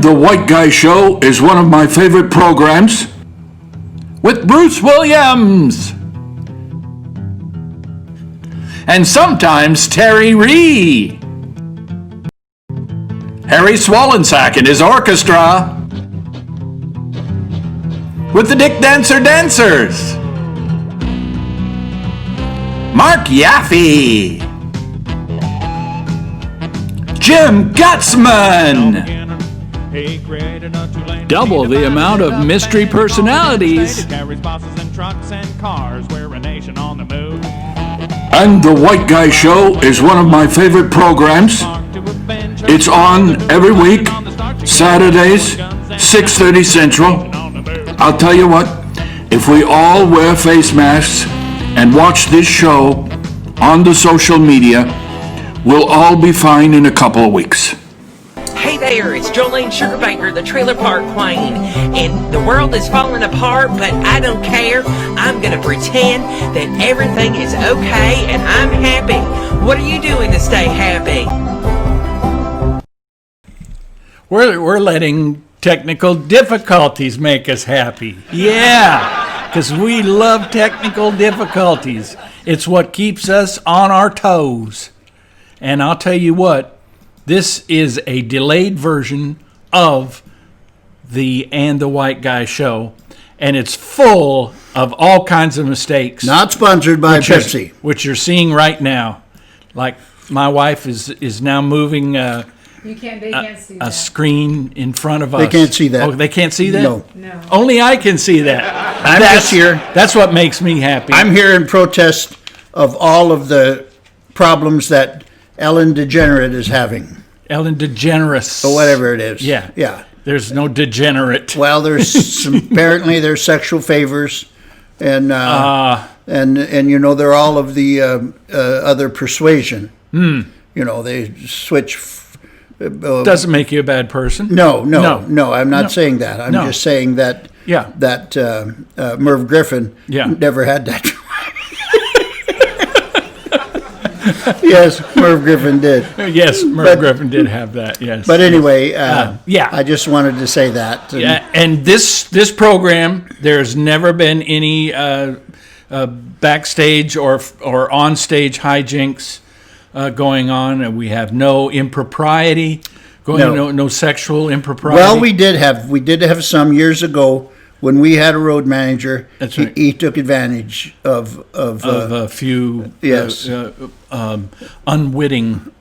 The White Guy Show is one of my favorite programs with Bruce Williams and sometimes Terry Ree, Harry Swollenszak and his orchestra with the Dick Dancer Dancers, Marc Yaffee, Jim Gutzman, double the amount of mystery personalities, and The White Guy Show is one of my favorite programs. It's on every week, Saturdays, 6:30 Central. I'll tell you what, if we all wear face masks and watch this show on the social media, we'll all be fine in a couple of weeks. Hey there, it's Jolene Sugarbaker, the Trailer Park Queen, and the world is falling apart, but I don't care. I'm going to pretend that everything is okay and I'm happy. What are you doing to stay happy? We're letting technical difficulties make us happy. Yeah, because we love technical difficulties. It's what keeps us on our toes. And I'll tell you what, this is a delayed version of the White Guy Show, and it's full of all kinds of mistakes. Not sponsored by Pepsi. Which you're seeing right now. Like my wife is now moving They can't see a that. screen in front of us. They can't see that. Oh, they can't see that? No. Only I can see that. I'm just here. That's what makes me happy. I'm here in protest of all of the problems that Ellen DeGenerate is having. Ellen DeGeneres. Or whatever it is. Yeah. Yeah. There's no degenerate. Well, apparently there's sexual favors, and you know they're all of the other persuasion. You know they switch. Doesn't make you a bad person. No. I'm not saying that. I'm just saying that. Yeah. That Merv Griffin. Never had that. Yes, Merv Griffin did. Yes, Merv Griffin did have that. Yes. But anyway, I just wanted to say that. And this program, there's never been any backstage or on-stage hijinks going on, and we have no impropriety going. No sexual impropriety. Well, we did have some years ago. When we had a road manager, that's right. He took advantage of a few unwitting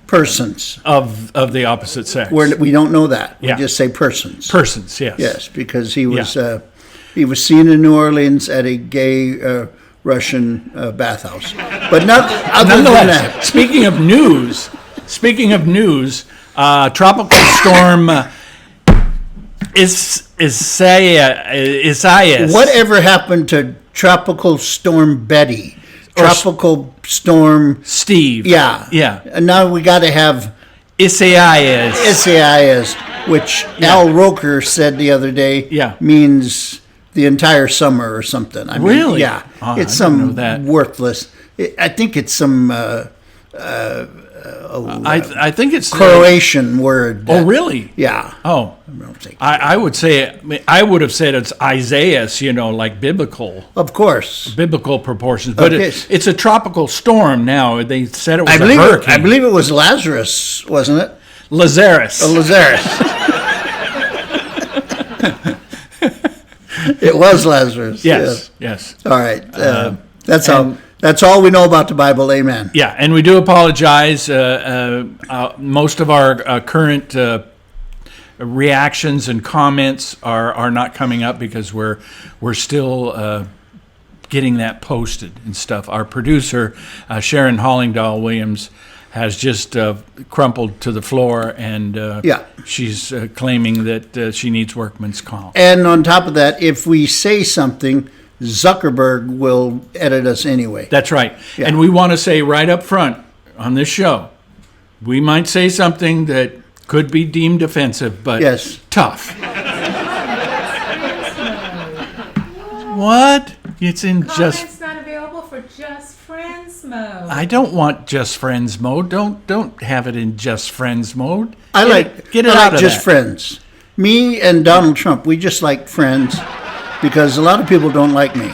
persons of the opposite sex. We don't know that. We just say persons. Persons, yes. Yes, because he was seen in New Orleans at a gay Russian bathhouse. But other than that. Speaking of news, tropical storm. Isaias. Whatever happened to Tropical Storm Betty? Tropical Storm Steve. Yeah. And now we got to have Isaias, which Al Roker said the other day means the entire summer or something. I mean, really? Yeah. Oh, it's some worthless. I think it's some I think it's Croatian word. Oh, really? Yeah. Oh, I would say I would have said it's Isaias, like biblical. Of course, biblical proportions. But it's a tropical storm now. They said it was a hurricane. I believe it was Lazarus, wasn't it? Lazarus. Lazarus. It was Lazarus. Yes. All right. That's all. That's all we know about the Bible. Amen. Yeah, and we do apologize. Most of our current reactions and comments are not coming up because we're still getting that posted and stuff. Our producer, Sharon Hollingdahl Williams, has just crumpled to the floor, and she's claiming that she needs workman's comp. And on top of that, if we say something, Zuckerberg will edit us anyway. That's right. Yeah. And we want to say right up front on this show, we might say something that could be deemed offensive, but tough. What? It's in Comments not available for Just Friends mode. I don't want just friends mode. Don't have it in just friends mode. Get it out like of just that. friends. Me and Donald Trump, we just like friends because a lot of people don't like me.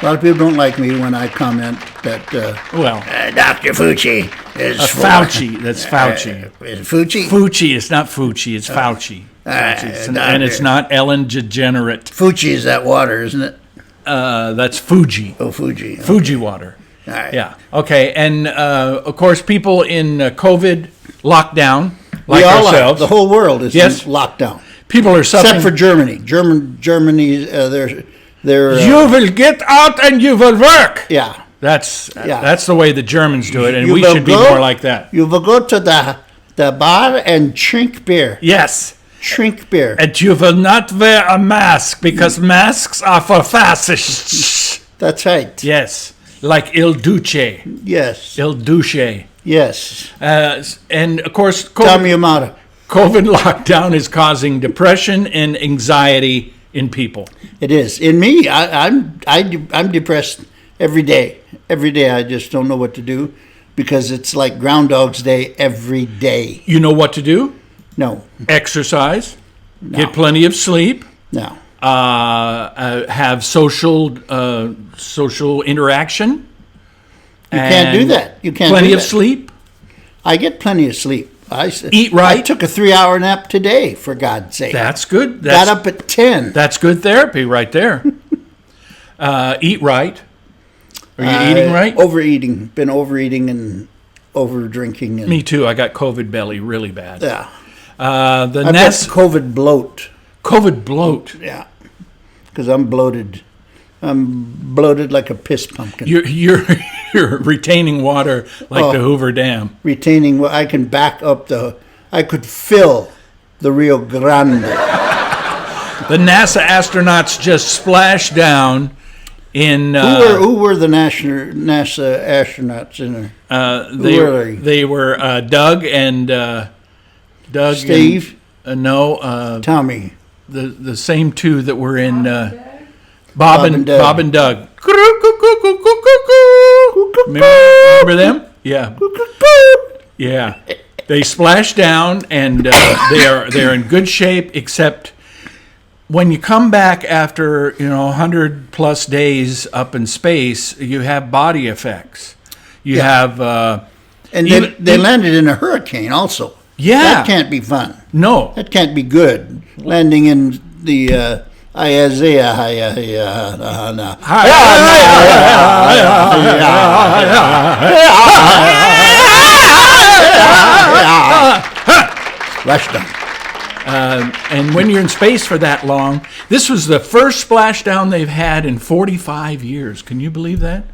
A lot of people don't like me when I comment that Dr. Fauci is Fauci. That's Fauci. Is it Fauci? Fucci. It's not Fucci. It's Fauci. And it's not Ellen DeGenerate. Fuji is that water, isn't it? That's Fuji. Oh, Fuji. Fuji water. All right. Yeah. Okay. And of course, people in COVID lockdown, like We all are. ourselves. The whole world is Yes. in lockdown. People are suffering. Except for Germany. Germany, they're You will get out and you will work. yeah. That's the way the Germans do it, and You we will should be go- more like that. You will go to the bar and drink beer. Yes. Drink beer. And you will not wear a mask because masks are for fascists. That's right. Yes. Like Il Duce. Yes. Il Duce. Yes. And of course, Tommy Yamada. COVID lockdown is causing depression and anxiety in people. It is. In me, I'm depressed every day. Every day I just don't know what to do because it's like Groundhog's Day every day. You know what to do? No. Exercise, get plenty of sleep, No. have social interaction. You can't do that. You can't Plenty do of that. sleep. I get plenty of sleep. Eat right. I took a 3-hour nap today, for God's sake. That's good. Got up at 10. That's good therapy right there. Eat right. Are you eating right? Overeating. Been overeating and over drinking. And, Me too. I got COVID belly really bad. yeah. The I've got nest COVID bloat. COVID bloat. Yeah. Because I'm bloated. I'm bloated like a piss pumpkin. You're retaining water like the Hoover Dam. Retaining, I can back up I could fill the Rio Grande. The NASA astronauts just splashed down in. Who were the NASA astronauts in there? They were Doug and Doug. Steve? And, no. Tommy. The same two that were in Bob and Doug. Remember them? Yeah. Yeah. They splashed down and they're in good shape, except when you come back after 100 plus days up in space, you have body effects. You have And they landed in a hurricane also. Yeah. That can't be fun. no. That can't be good. Landing in the Isaiah. Splashdown. And when you're in space for that long, this was the first splashdown they've had in 45 years. Can you believe that?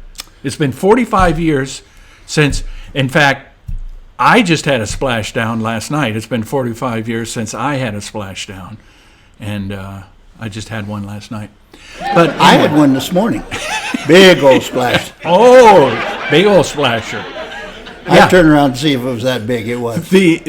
It's been 45 years since, in fact, I just had a splashdown last night. It's been 45 years since I had a splashdown. And I just had one last night. But I had one this morning. Big old splash. Oh, big old splasher. I turned around to see if it was that big. It was. The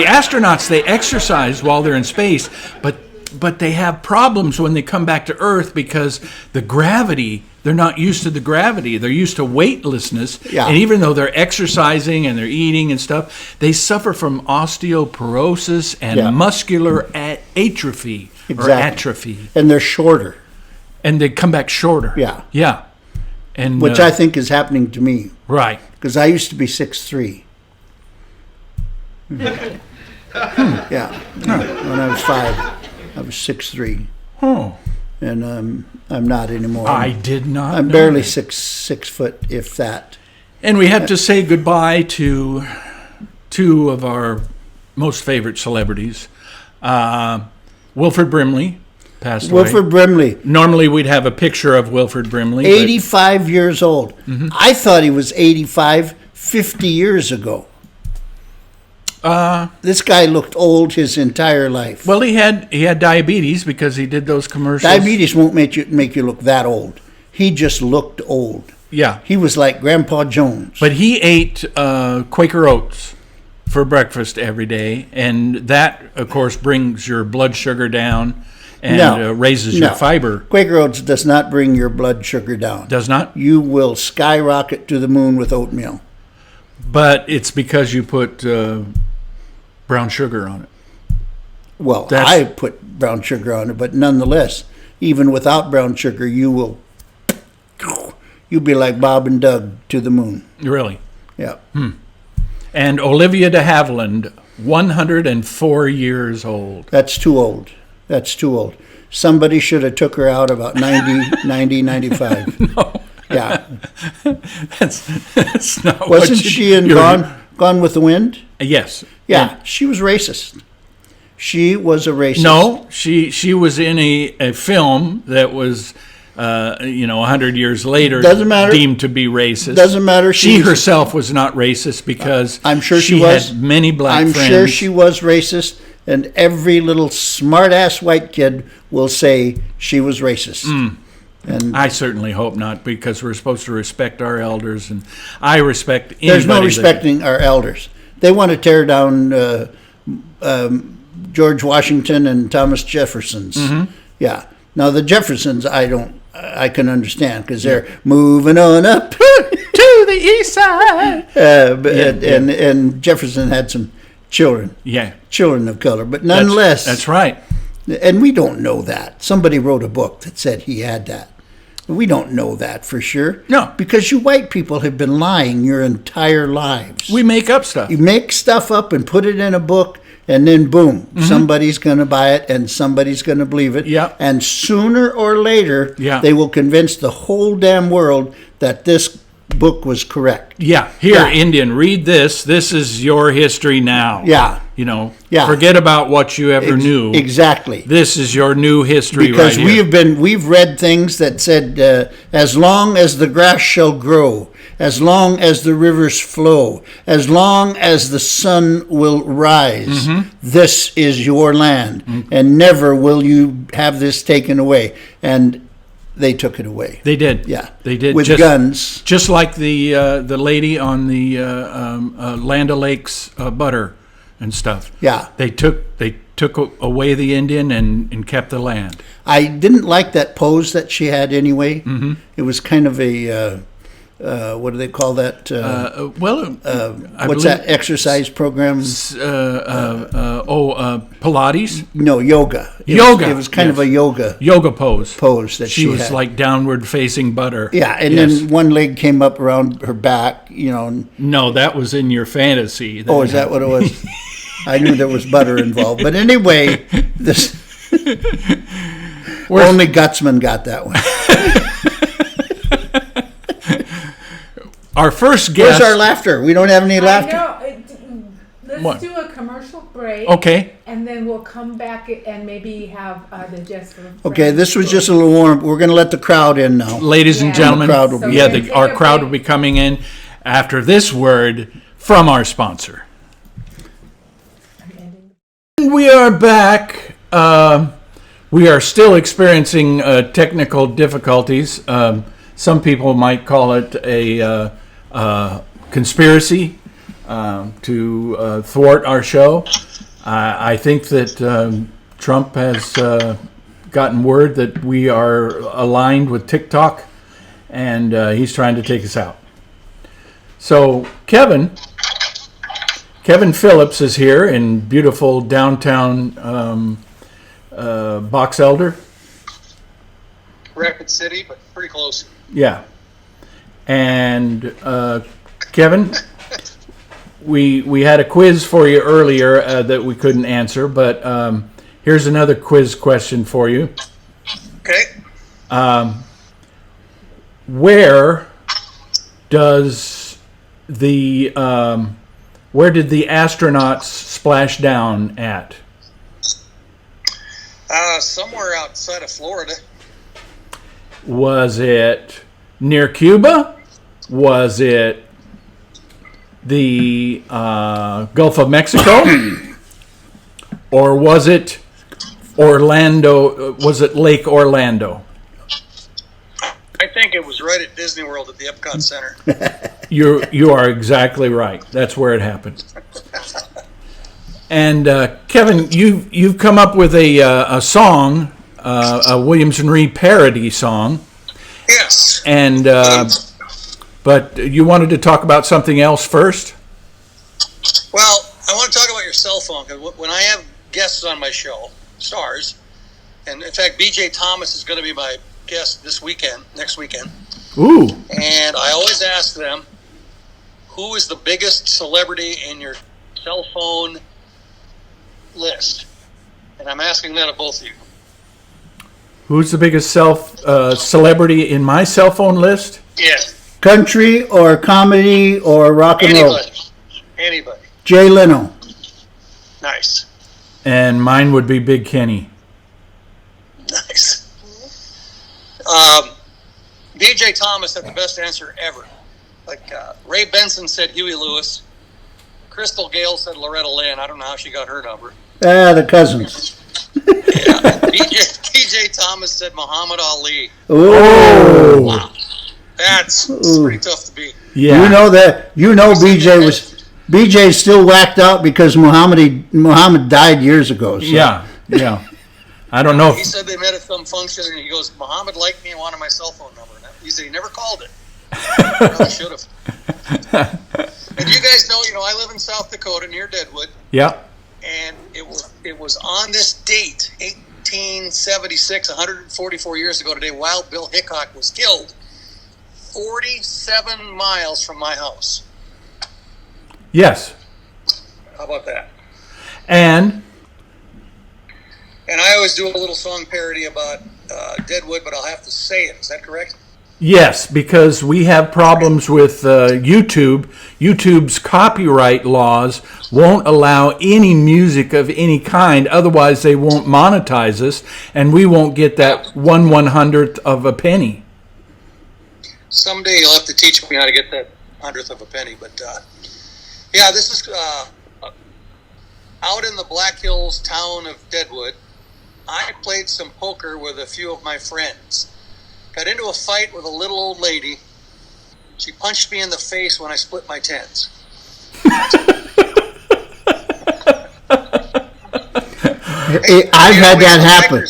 astronauts, they exercise while they're in space, but they have problems when they come back to Earth because the gravity, they're not used to the gravity. They're used to weightlessness. Yeah. And even though they're exercising and they're eating and stuff, they suffer from osteoporosis and muscular atrophy. Exactly. Or atrophy. And they're shorter. And they come back shorter. Yeah. Yeah. And Which I think is happening to me. Right. Because I used to be 6'3". Yeah. When I was 5, I was 6'3". Oh. And I'm not anymore. I did not I'm know barely that. 6 foot, if that. And we have to say goodbye to two of our most favorite celebrities. Wilford Brimley passed away. Wilford Brimley, Normally we'd have a picture of Wilford Brimley. but 85 years old. I thought he was 85 50 years ago. This guy looked old his entire life. Well, he had diabetes because he did those commercials. Diabetes won't make you look that old. He just looked old. Yeah. He was like Grandpa Jones. But he ate Quaker Oats for breakfast every day. And that, of course, brings your blood sugar down. and raises your fiber. Quaker Oats does not bring your blood sugar down. Does not? You will skyrocket to the moon with oatmeal. But it's because you put brown sugar on it. Well, I put brown sugar on it, but nonetheless, even without brown sugar, you'll be like Bob and Doug to the moon. Really? Yeah. And Olivia de Havilland, 104 years old. That's too old. Somebody should have took her out about 90, 95. No. Yeah. That's not Wasn't she in Gone with the Wind? Yes. Yeah, she was racist. She was a racist. No, she was in a film that was 100 years later, doesn't matter, deemed to be racist. Doesn't matter. She herself was not racist because I'm sure she was. Had many black friends. I'm sure she was racist, and every little smart-ass white kid will say she was racist. And I certainly hope not, because we're supposed to respect our elders, and I respect anybody. There's no respecting our elders. They want to tear down George Washington and Thomas Jefferson's. Mm-hmm. Yeah. Now the Jeffersons, I can understand, because they're moving on up to the east side. And Jefferson had some children. Yeah. Children of color, but nonetheless. That's right. And we don't know that. Somebody wrote a book that said he had that. We don't know that for sure. No. Because you white people have been lying your entire lives. We make up stuff. You make stuff up and put it in a book, and then boom, somebody's going to buy it and somebody's going to believe it. Yeah. And sooner or later, they will convince the whole damn world that this book was correct. Yeah. Here, Indian, read this. This is your history now. Yeah. Forget about what you ever knew. Exactly. This is your new history because right here. We've read things that said, as long as the grass shall grow, as long as the rivers flow, as long as the sun will rise, this is your land, and never will you have this taken away. And they took it away. They did. Yeah. They did. With guns. Just like the lady on the Land O'Lakes butter and stuff. Yeah. They took away the Indian and kept the land. I didn't like that pose that she had anyway. It was kind of a what do they call that? What's that exercise program? Pilates? No, yoga. Yoga. It was kind of a yoga pose. That she was had. like downward facing butter. Yeah, and then one leg came up around her back. No, that was in your fantasy. Oh, is that what it was? I knew there was butter involved, but anyway, this only Gutsman got that one. Our first guest. Where's our laughter? We don't have any laughter. Let's do a commercial break. Okay. And then we'll come back and maybe have the guest. Okay, this was just a little warm. We're going to let the crowd in now. Ladies and gentlemen, our crowd will be coming in after this word from our sponsor. We are back. We are still experiencing technical difficulties. Some people might call it a conspiracy to thwart our show. I think that Trump has gotten word that we are aligned with TikTok, and he's trying to take us out. So Kevin Phillips is here in beautiful downtown Box Elder. Rapid City, but pretty close. Yeah. And Kevin, we had a quiz for you earlier that we couldn't answer, but here's another quiz question for you. Okay. Where did the astronauts splash down at? Somewhere outside of Florida. Was it near Cuba? Was it the Gulf of Mexico? Or was it Orlando? Was it Lake Orlando? I think it was right at Disney World at the Epcot Center. You are exactly right. That's where it happened. And Kevin, you've come up with a song a Williams and Ree parody song. Yes. And but you wanted to talk about something else first? Well, I want to talk about your cell phone, because when I have guests on my show, stars, and in fact, B.J. Thomas is going to be my guest next weekend. Ooh. And I always ask them, who is the biggest celebrity in your cell phone list? And I'm asking that of both of you. Who's the biggest celebrity in my cell phone list? Yes. Country or comedy or rock and roll? Anybody. Jay Leno. Nice. And mine would be Big Kenny. Nice. B.J. Thomas had the best answer ever. Like Ray Benson said Huey Lewis. Crystal Gale said Loretta Lynn. I don't know how she got her number. The cousins. Yeah. B.J. Thomas said Muhammad Ali. Oh. Wow. That's pretty tough to beat. Yeah. You know BJ's still whacked out because Muhammad died years ago. So. Yeah. I don't know. He said they met at some function, and he goes, Muhammad liked me and wanted my cell phone number. He said he never called it. Probably should have. And you guys know, I live in South Dakota near Deadwood. Yeah. And it was on this date, 1876, 144 years ago today, Wild Bill Hickok was killed 47 miles from my house. Yes. How about that? And I always do a little song parody about Deadwood, but I'll have to say it. Is that correct? yes, because we have problems with YouTube. YouTube's copyright laws won't allow any music of any kind. Otherwise, they won't monetize us, and we won't get that 1/100th of a penny. Someday you'll have to teach me how to get that 100th of a penny. But yeah, this is out in the Black Hills town of Deadwood. I played some poker with a few of my friends. Got into a fight with a little old lady. She punched me in the face when I split my tens. I've had that happen.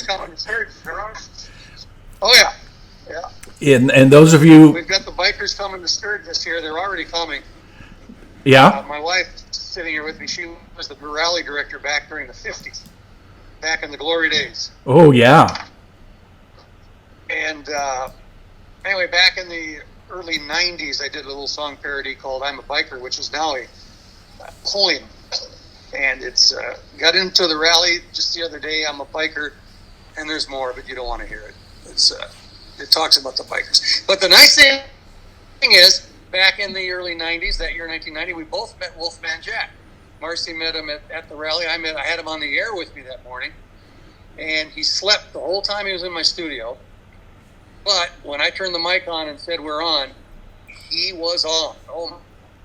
Oh, yeah. And those of you... We've got the bikers coming to Sturgis here. They're already coming. Yeah? My wife sitting here with me, she was the rally director back during the 50s, back in the glory days. Oh, yeah. And anyway, back in the early 90s, I did a little song parody called I'm a Biker, which is now a poem. And it's got into the rally just the other day, I'm a biker, and there's more, but you don't want to hear it. It talks about the bikers. But the nice thing is, back in the early 90s, that year 1990, we both met Wolfman Jack. Marcy met him at the rally. I had him on the air with me that morning, and he slept the whole time he was in my studio. But when I turned the mic on and said we're on, he was on. Oh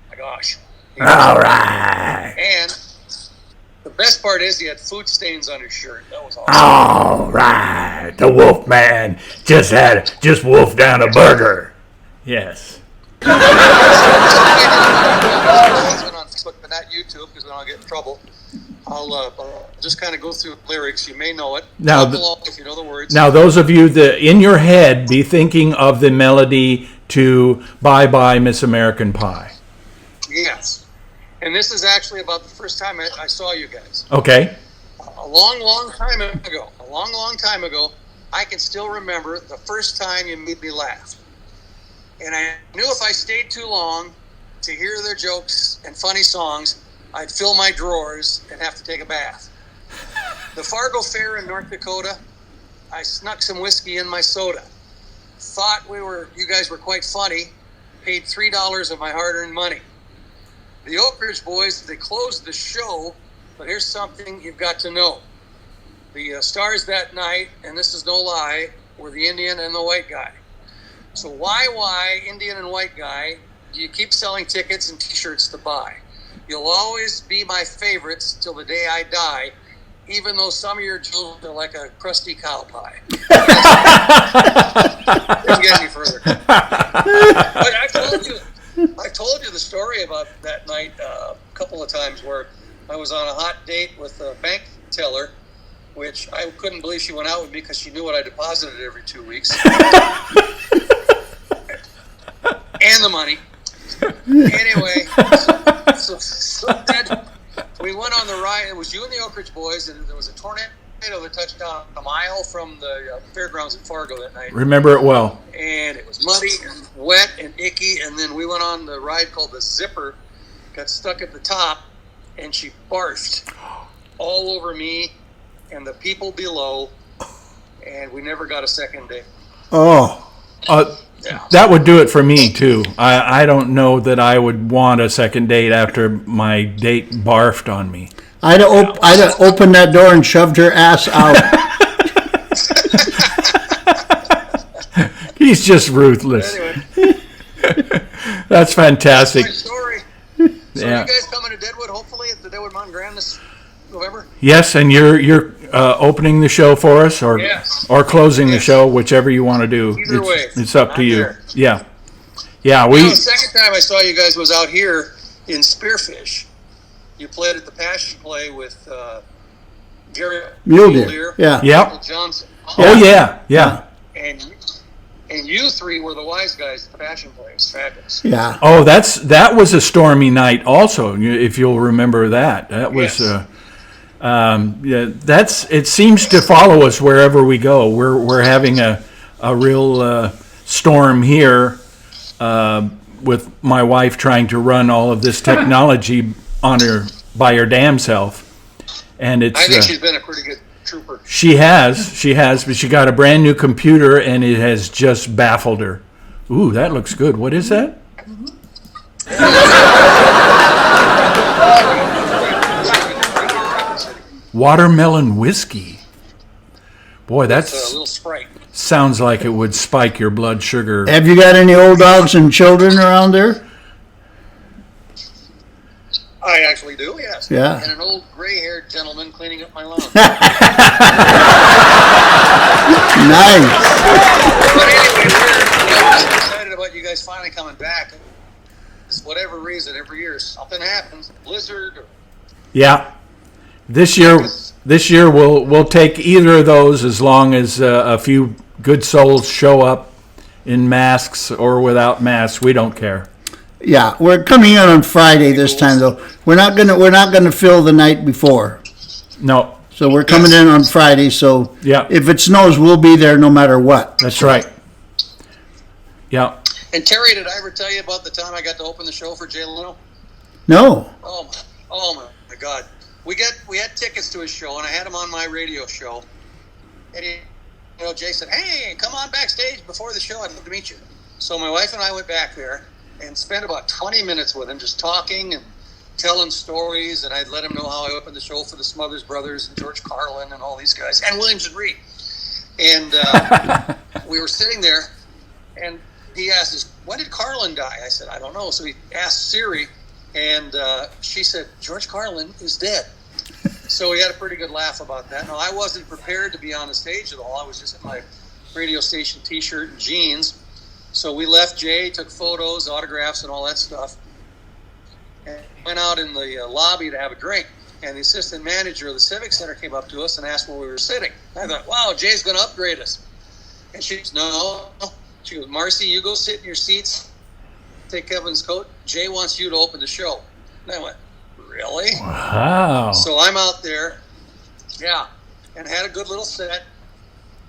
my gosh. All right. And the best part is he had food stains on his shirt. That was awesome. All right. The Wolfman just wolfed down a burger. Yes. On Facebook, but not YouTube, because then I'll get in trouble. I'll just kind of go through lyrics. You may know it. Now, if you know the words. Now, those of you that in your head be thinking of the melody to Bye Bye Miss American Pie. Yes. And this is actually about the first time I saw you guys. Okay. A long time ago, I can still remember the first time you made me laugh. And I knew if I stayed too long to hear their jokes and funny songs, I'd fill my drawers and have to take a bath. The Fargo Fair in North Dakota, I snuck some whiskey in my soda. Thought you guys were quite funny, paid $3 of my hard-earned money. The Oak Ridge Boys, they closed the show, but here's something you've got to know. The stars that night, and this is no lie, were the Indian and the white guy. So why, Indian and white guy, do you keep selling tickets and T-shirts to buy? You'll always be my favorites till the day I die, even though some of your jewels are like a crusty cow pie. Doesn't get any further. But I've told you the story about that night a couple of times where I was on a hot date with a bank teller, which I couldn't believe she went out with me because she knew what I deposited every 2 weeks. And the money. Anyway, so Dad, we went on the ride. It was you and the Oak Ridge Boys, and there was a tornado that touched down a mile from the fairgrounds in Fargo that night. Remember it well. And it was muddy and wet and icky, and then we went on the ride called the Zipper, got stuck at the top, and she barfed all over me and the people below, and we never got a second date. Oh. Yeah. That would do it for me, too. I don't know that I would want a second date after my date barfed on me. I'd have opened that door and shoved her ass out. He's just ruthless. Anyway, that's fantastic. that's my story. So Yeah. you guys coming to Deadwood, hopefully, at the Deadwood Mountain Grand this November? Yes, and you're opening the show for us, or Yes. or closing the show, whichever you want to do. Either way, it's up to I'm you. there. Yeah. The second time I saw you guys was out here in Spearfish. You played at the Passion Play with Gary Mule Deer. Yeah. Yep. Michael Johnson. Oh yeah. And you three were the wise guys at the Passion Play. It was fabulous. Yeah. Oh, that was a stormy night. Also, if you'll remember that. That was. Yes. It seems to follow us wherever we go. We're having a real storm here with my wife trying to run all of this technology by her damn self, and it's. I think she's been a pretty good trooper. She has, but she got a brand new computer and it has just baffled her. Ooh, that looks good. What is that? Watermelon whiskey. Boy, It's a little Sprite. sounds like it would spike your blood sugar. Have you got any old dogs and children around there? I actually do, yes. Yeah. And an old gray-haired gentleman cleaning up my lawn. Nice. But anyway, we're so excited about you guys finally coming back. For whatever reason, every year something happens, blizzard. Or, Yeah. This year we'll take either of those as long as a few good souls show up in masks or without masks. We don't care. Yeah, we're coming in on Friday this time though. We're not gonna fill the night before. No, So we're coming in on Friday. So Yeah. if it snows, we'll be there no matter what. that's right. Yeah. And Terry, did I ever tell you about the time I got to open the show for Jay Leno? No. Oh my God. We had tickets to his show, and I had him on my radio show. And Jay said, "Hey, come on backstage before the show. I'd love to meet you." So my wife and I went back there and spent about 20 minutes with him, just talking and telling stories. And I'd let him know how I opened the show for the Smothers Brothers and George Carlin and all these guys, and Williams and Ree. And we were sitting there, and he asked us, "When did Carlin die?" I said, "I don't know." So he asked Siri, and she said, "George Carlin is dead." So we had a pretty good laugh about that. Now, I wasn't prepared to be on the stage at all. I was just in my radio station T-shirt and jeans. So we left Jay, took photos, autographs, and all that stuff, and went out in the lobby to have a drink. And the assistant manager of the Civic Center came up to us and asked where we were sitting. I thought, wow, Jay's going to upgrade us. And she goes, no. She goes, "Marcy, you go sit in your seats, take Kevin's coat. Jay wants you to open the show." And I went, "Really?" Wow. So I'm out there, and had a good little set.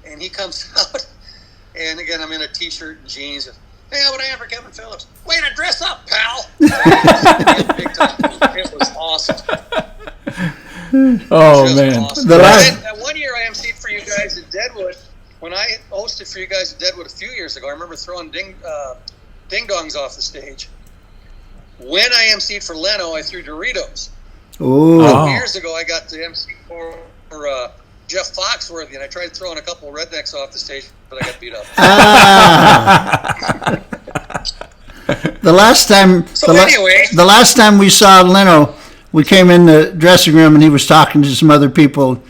And he comes out, and again, I'm in a T-shirt and jeans. And, "Hey, what do I have for Kevin Phillips?" "Way to dress up, pal!" Big time. It was awesome. Oh Just man. awesome. The last- And that one year I emceed for you guys at Deadwood. When I hosted for you guys at Deadwood a few years ago, I remember throwing ding-dongs off the stage. When I emceed for Leno, I threw Doritos. Ooh. Oh. Years ago, I got to MC for Jeff Foxworthy, and I tried throwing a couple of rednecks off the stage, but I got beat up. The last time. Anyway. The last time we saw Leno, we came in the dressing room and he was talking to some other people,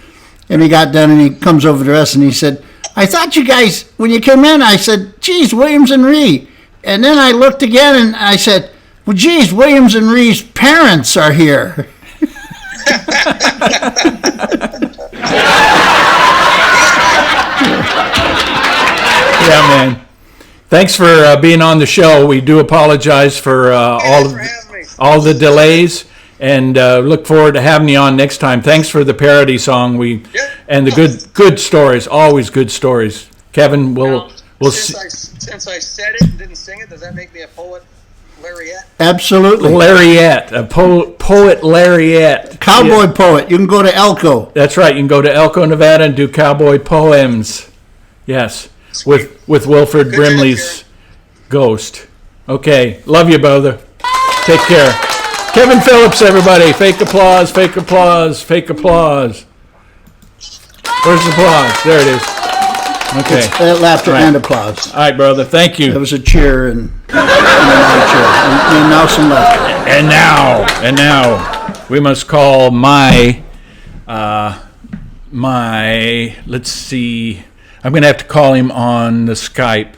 and he got done and he comes over to us and he said, "I thought you guys, when you came in," I said, "Geez, Williams and Ree." And then I looked again and I said, "Well, geez, Williams and Ree's parents are here." Yeah, man. Thanks for being on the show. We do apologize for all the delays, and look forward to having you on next time. Thanks for the parody song. And the good stories, always good stories. Kevin, we'll since I said it and didn't sing it, does that make me a poet laureate? Absolutely. Laureate, a poet laureate. Cowboy poet. You can go to Elko. That's right. You can go to Elko, Nevada, and do cowboy poems. Yes, with Wilford Brimley's ghost. Okay, love you, brother. Take care. Kevin Phillips, everybody. Fake applause, fake applause, fake applause. Where's the applause? There it is. Okay. Laughter and applause. All right, brother. Thank you. There was a cheer and another cheer. And now some laughter. And now, we must call my, let's see. I'm going to have to call him on the Skype,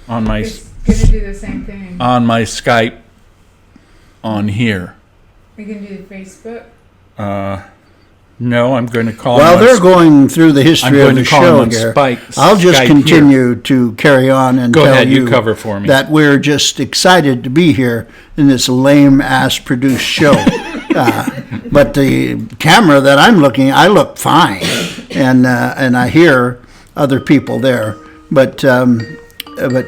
on my, It's gonna do the same thing. on my Skype on here. We can do Facebook. No, I'm going to call While him on they're going through the I'm history going of to the call him show on here, Skype I'll just here. continue to carry on and Go tell ahead, you you cover for me. that we're just excited to be here in this lame-ass produced show. But the camera that I'm looking, I look fine, and I hear other people there. But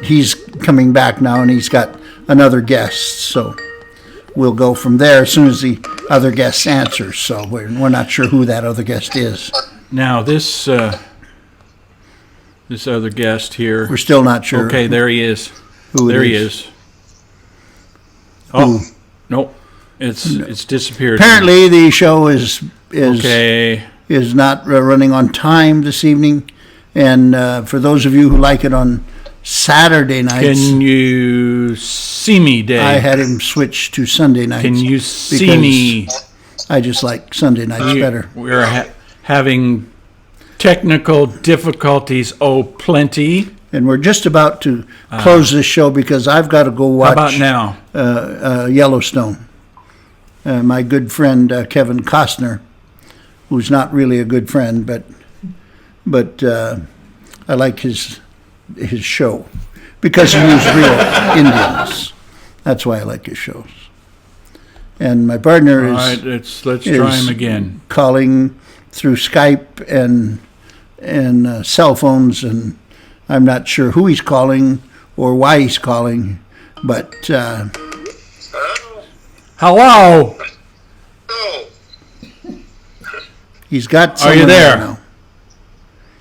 he's coming back now, and he's got another guest, so we'll go from there as soon as the other guest answers. So we're not sure who that other guest is. Now, this other guest here. We're still not sure. Okay, there he is. Who it there he is. is. Oh, nope. It's disappeared. Apparently, the show is Okay. not running on time this evening, and for those of you who like it on Saturday nights, Can you see me, Dave? I had him switch to Sunday nights. Can you see because me? I just like Sunday nights better. We're having technical difficulties, plenty. And we're just about to close this show because I've got to go watch How about now? Yellowstone. My good friend Kevin Costner, who's not really a good friend, but I like his show because he used real Indians. That's why I like his shows. And my partner All is right, let's try him again. calling through Skype and cell phones, and I'm not sure who he's calling or why he's calling, but Hello. Oh, he's got Are someone you there? now.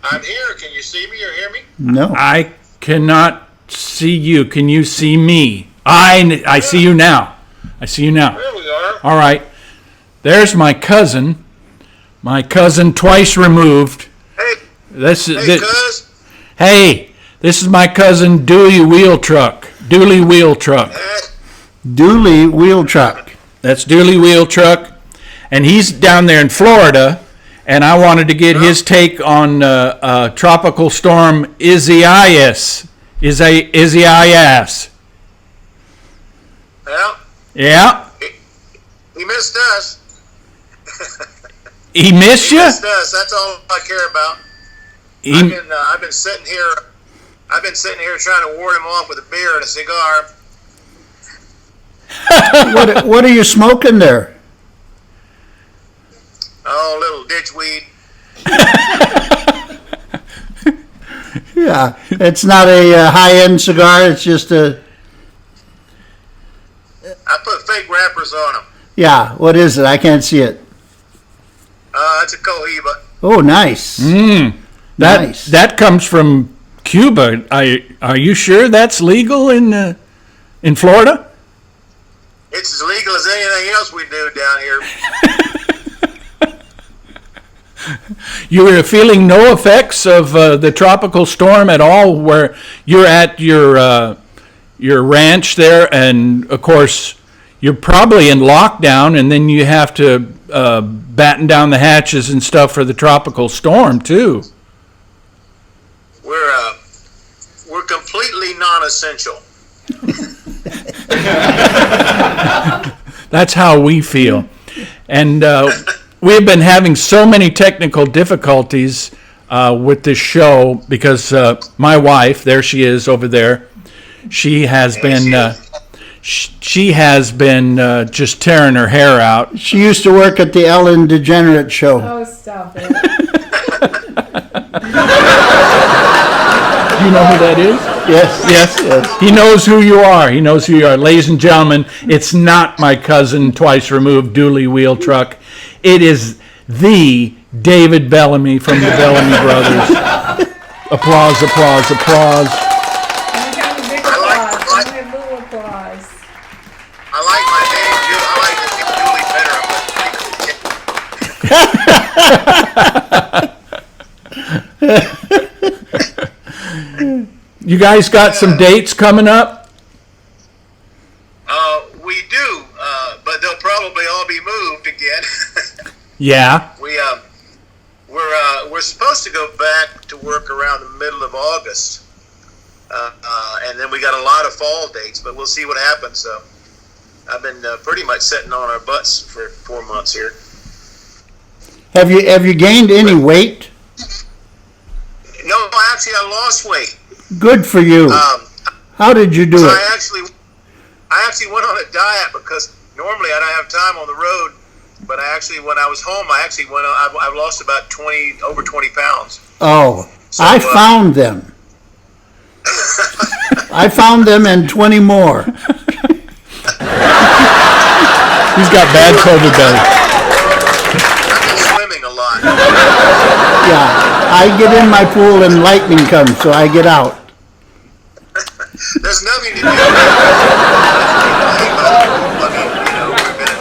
I'm here. Can you see me or hear me? No. I cannot see you. Can you see me? I see you now. I see you now. There we are. All right. There's my cousin. My cousin twice removed. Hey, This hey, is cuz. Hey, this is my cousin Dooley Wheel Truck. Dooley Wheel Truck. Dooley Wheel Truck. That's Dooley Wheel Truck, and he's down there in Florida. And I wanted to get his take on tropical storm Isaias. Isaias. Well, Yeah. he missed us. He missed He you? missed us. That's all I care about. I've been sitting here. I've been sitting here trying to ward him off with a beer and a cigar. What are you smoking there? Oh, little ditchweed. Yeah, it's not a high-end cigar. It's just a. I put fake wrappers on them. Yeah, what is it? I can't see it. It's a Cohiba. Oh, nice. Nice. That comes from Cuba. Are you sure that's legal in Florida? It's as legal as anything else we do down here. You were feeling no effects of the tropical storm at all, where you're at your ranch there, and of course you're probably in lockdown, and then you have to batten down the hatches and stuff for the tropical storm too. We're completely non-essential. That's how we feel, and we have been having so many technical difficulties with this show because my wife, there she is over there, she has been just tearing her hair out. She used to work at the Ellen DeGenerate show. Oh, stop it. Do you know who that is? Yes. He knows who you are. He knows who you are. Ladies and gentlemen, it's not my cousin, twice removed, Dooley Wheel Truck. It is the David Bellamy from the Bellamy Brothers. Applause, applause, applause. And we got a big applause. We have a little applause. I like my name, I like the name Dooley better. You guys got some dates coming up? We do, but they'll probably all be moved again. Yeah. We're supposed to go back to work around the middle of August, and then we got a lot of fall dates, but we'll see what happens. So I've been pretty much sitting on our butts for 4 months here. Have you gained any weight? No, actually, I lost weight. Good for you. How did you do So it? I actually went on a diet because normally I don't have time on the road. But when I was home, I've lost about over 20 pounds. Oh, So, I found them. I found them and 20 more. He's got bad COVID belly. I've been swimming a lot. Yeah, I get in my pool and lightning comes, so I get out. There's nothing to do with it. We've been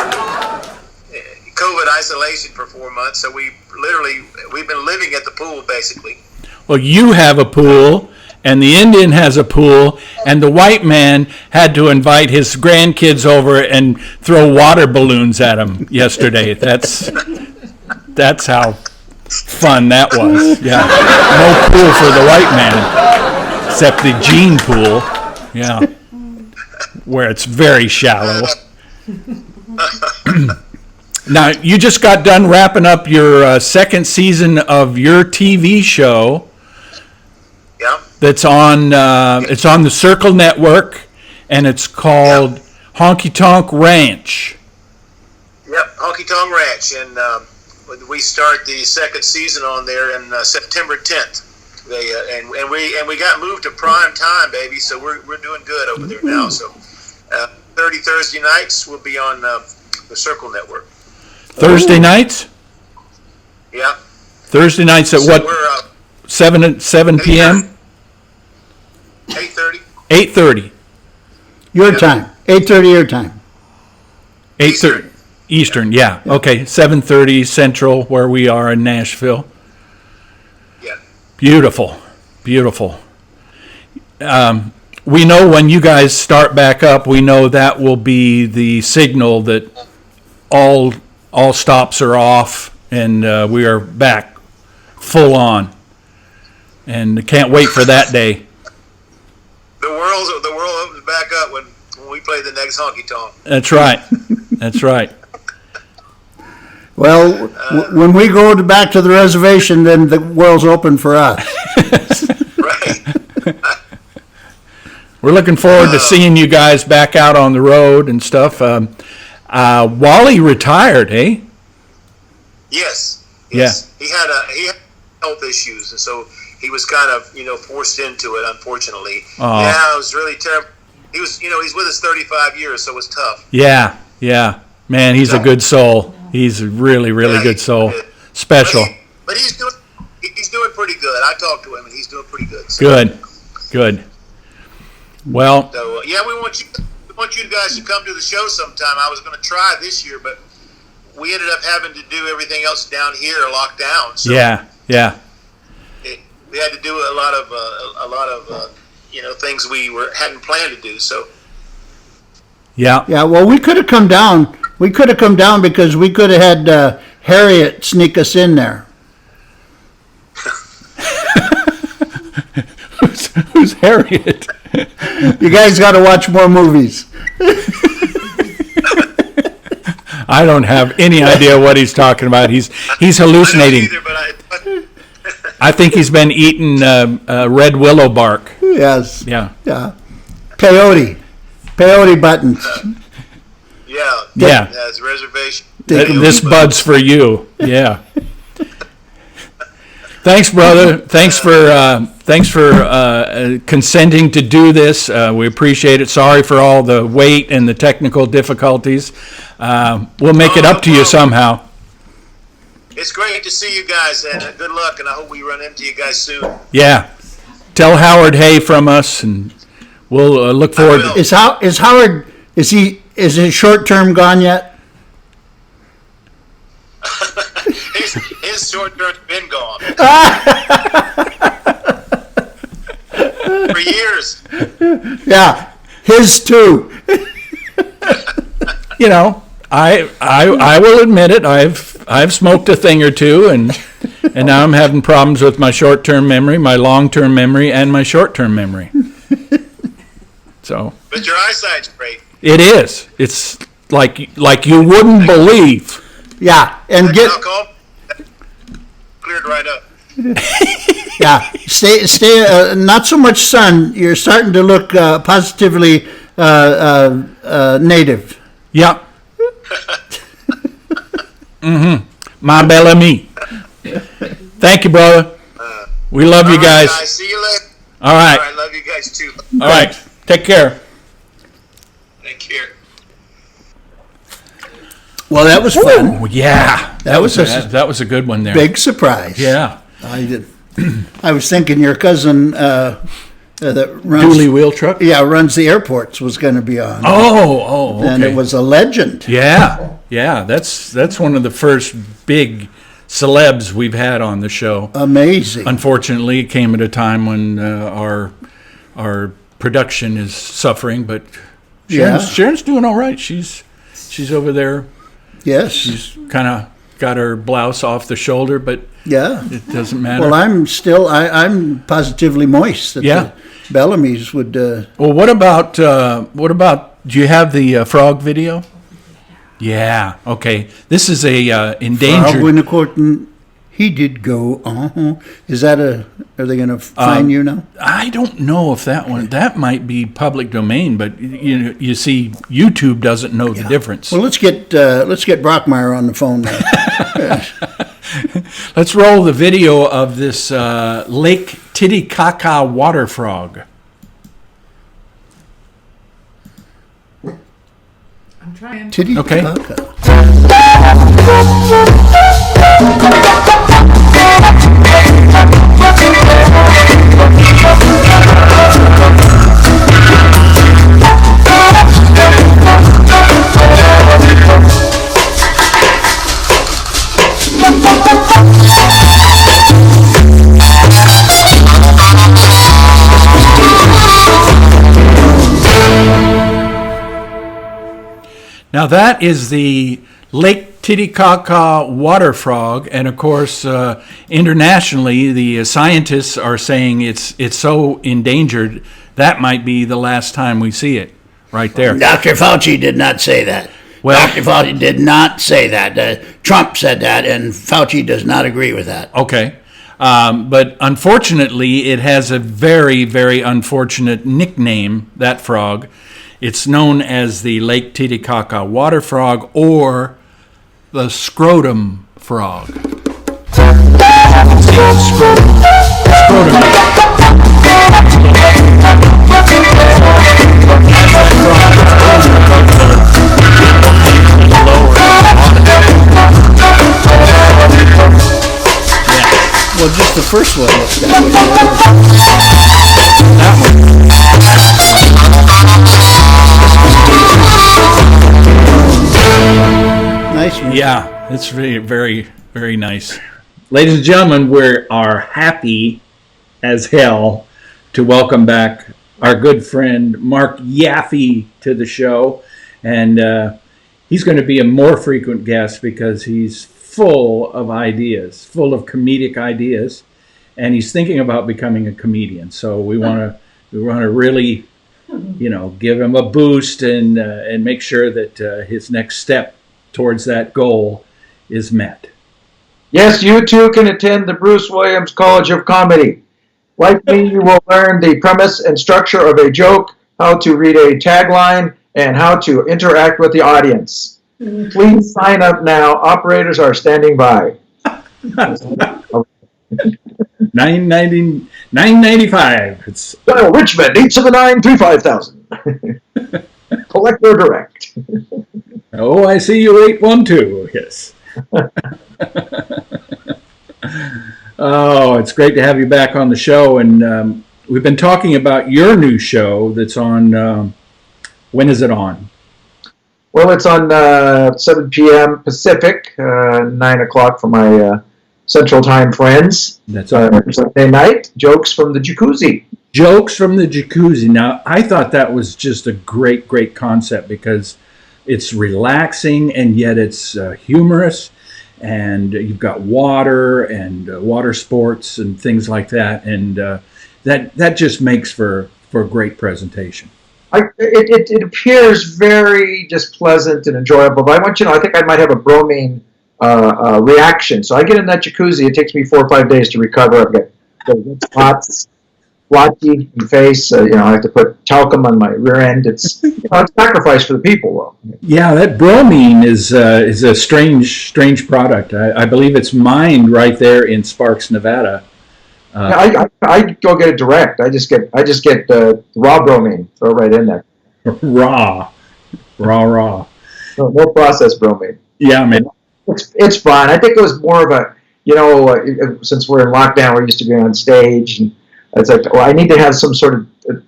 in COVID isolation for 4 months, so we've been living at the pool basically. Well, you have a pool, and the Indian has a pool, and the white man had to invite his grandkids over and throw water balloons at him yesterday. That's how fun that was. Yeah, no pool for the white man, except the Gene pool. Yeah, where it's very shallow. Now, you just got done wrapping up your second season of your TV show. Yeah. That's on it's on the Circle Network, and it's called Honky Tonk Ranch. Yep, Honky Tonk Ranch, and we start the second season on there in September 10th. And we got moved to prime time, baby. So we're doing good over there now. So 30 Thursday nights will be on the Circle Network. Thursday nights? Yeah. Thursday nights at So what? we're 7 p.m. 8:30. 8:30. Your time, 8:30 your time. 8:30 Eastern. Yeah. Okay. 7:30 Central, where we are in Nashville. Yeah. Beautiful, beautiful. We know when you guys start back up, we know that will be the signal that all stops are off and we are back full on. And can't wait for that day. The world opens back up when we play the next honky tonk. That's right. That's right. Well, when we go back to the reservation, then the world's open for us. Right. We're looking forward to seeing you guys back out on the road and stuff. Wally retired, eh? Yes. Yeah. He had health issues, and so he was kind of forced into it. Unfortunately. Oh. Yeah, it was really terrible. He was he's with us 35 years, so it was tough. Yeah. Man, he's a good soul. He's a really, really Yeah, good he's soul. good. Special. But he's doing pretty good. I talked to him, and he's doing pretty good. So, Good. Well, So yeah, we want you guys to come to the show sometime. I was going to try this year, but we ended up having to do everything else down here locked down. So yeah. we had to do a lot of things we hadn't planned to do. So Yeah. Yeah, well, we could have come down. We could have come down because we could have had Harriet sneak us in there. Who's Harriet? You guys got to watch more movies. I don't have any idea what he's talking about. He's hallucinating. I don't either, but I think he's been eating red willow bark. Yes. Yeah. Yeah. Peyote buttons. Yeah. That's a reservation. This bud's for you. Yeah. Thanks, brother. Thanks for consenting to do this. We appreciate it. Sorry for all the wait and the technical difficulties. We'll make it up to you somehow. It's great to see you guys, and good luck, and I hope we run into you guys soon. Yeah. Tell Howard hey from us, and we'll look forward. Is Howard? Is his short term gone yet? His short term's been gone for years. Yeah, his too. You know, I will admit it. I've smoked a thing or two, and now I'm having problems with my short-term memory, my long-term memory, and my short-term memory. So. But your eyesight's great. It is. It's like you wouldn't believe. Yeah, and cleared right up. Yeah, stay. Not so much sun. You're starting to look positively native. Yeah. My Bellamy. Thank you, brother. We love you guys. See you later. All right. All right, love you guys too. All right. Take care. Take care. Well, that was fun. Oh, yeah. That was a good one there. Big surprise. Yeah. I was thinking your cousin that runs Dually wheel truck? Yeah, runs the airports was going to be on. Oh, okay. And it was a legend. Yeah. That's one of the first big celebs we've had on the show. Amazing. Unfortunately, it came at a time when our production is suffering, but Sharon's doing all right. She's over there. Yes. She's kind of got her blouse off the shoulder, but it doesn't matter. Well, I'm positively moist. That the Bellamy's would. Well, what about? Do you have the frog video? Yeah. Okay. This is a endangered. Frog in the court, and he did go. Is that Are they going to fine you now? I don't know if that might be public domain, but you see, YouTube doesn't know the difference. Well, let's get Brockmeyer on the phone now. Let's roll the video of this Lake Titicaca water frog. I'm trying. Okay. Now that is the Lake Titicaca water frog, and of course, internationally, the scientists are saying it's so endangered that might be the last time we see it. Right there. Dr. Fauci did not say that. Well, Dr. Fauci did not say that. Trump said that, and Fauci does not agree with that. Okay. But unfortunately, it has a very, very unfortunate nickname, that frog. It's known as the Lake Titicaca water frog or the scrotum frog. Well, just the first one looks that way. Nice one. Yeah, it's very, very, very nice. Ladies and gentlemen, we are happy as hell to welcome back our good friend Marc Yaffee to the show. And he's going to be a more frequent guest because he's full of ideas, full of comedic ideas, and he's thinking about becoming a comedian. So we want to really, give him a boost and make sure that his next step towards that goal is met. Yes, you too can attend the Bruce Williams College of Comedy. Like me, you will learn the premise and structure of a joke, how to read a tagline, and how to interact with the audience. Please sign up now. Operators are standing by. $9.95. It's Dial Richmond 879-35000. Collect or direct. Oh, I see you 812. Yes. Oh, it's great to have you back on the show, and we've been talking about your new show that's on. When is it on? Well, it's on 7 p.m. Pacific, 9 o'clock for my Central Time friends. That's on Sunday night. Jokes from the Jacuzzi. Jokes from the Jacuzzi. Now, I thought that was just a great, great concept because it's relaxing and yet it's humorous, and you've got water and water sports and things like that, and that just makes for a great presentation. It appears very just pleasant and enjoyable, but I want you to know, I think I might have a bromine reaction. So I get in that jacuzzi, it takes me 4 or 5 days to recover. I've got spots, blotchy in the face. I have to put talcum on my rear end. It's it's a sacrifice for the people, though. Yeah, that bromine is a strange product. I believe it's mined right there in Sparks, Nevada. I go get it direct. I just get raw bromine, throw it right in there. Raw. No processed bromine. Yeah, man. It's fun. I think it was more of a, since we're in lockdown, we're used to being on stage, and it's like, well, I need to have some sort of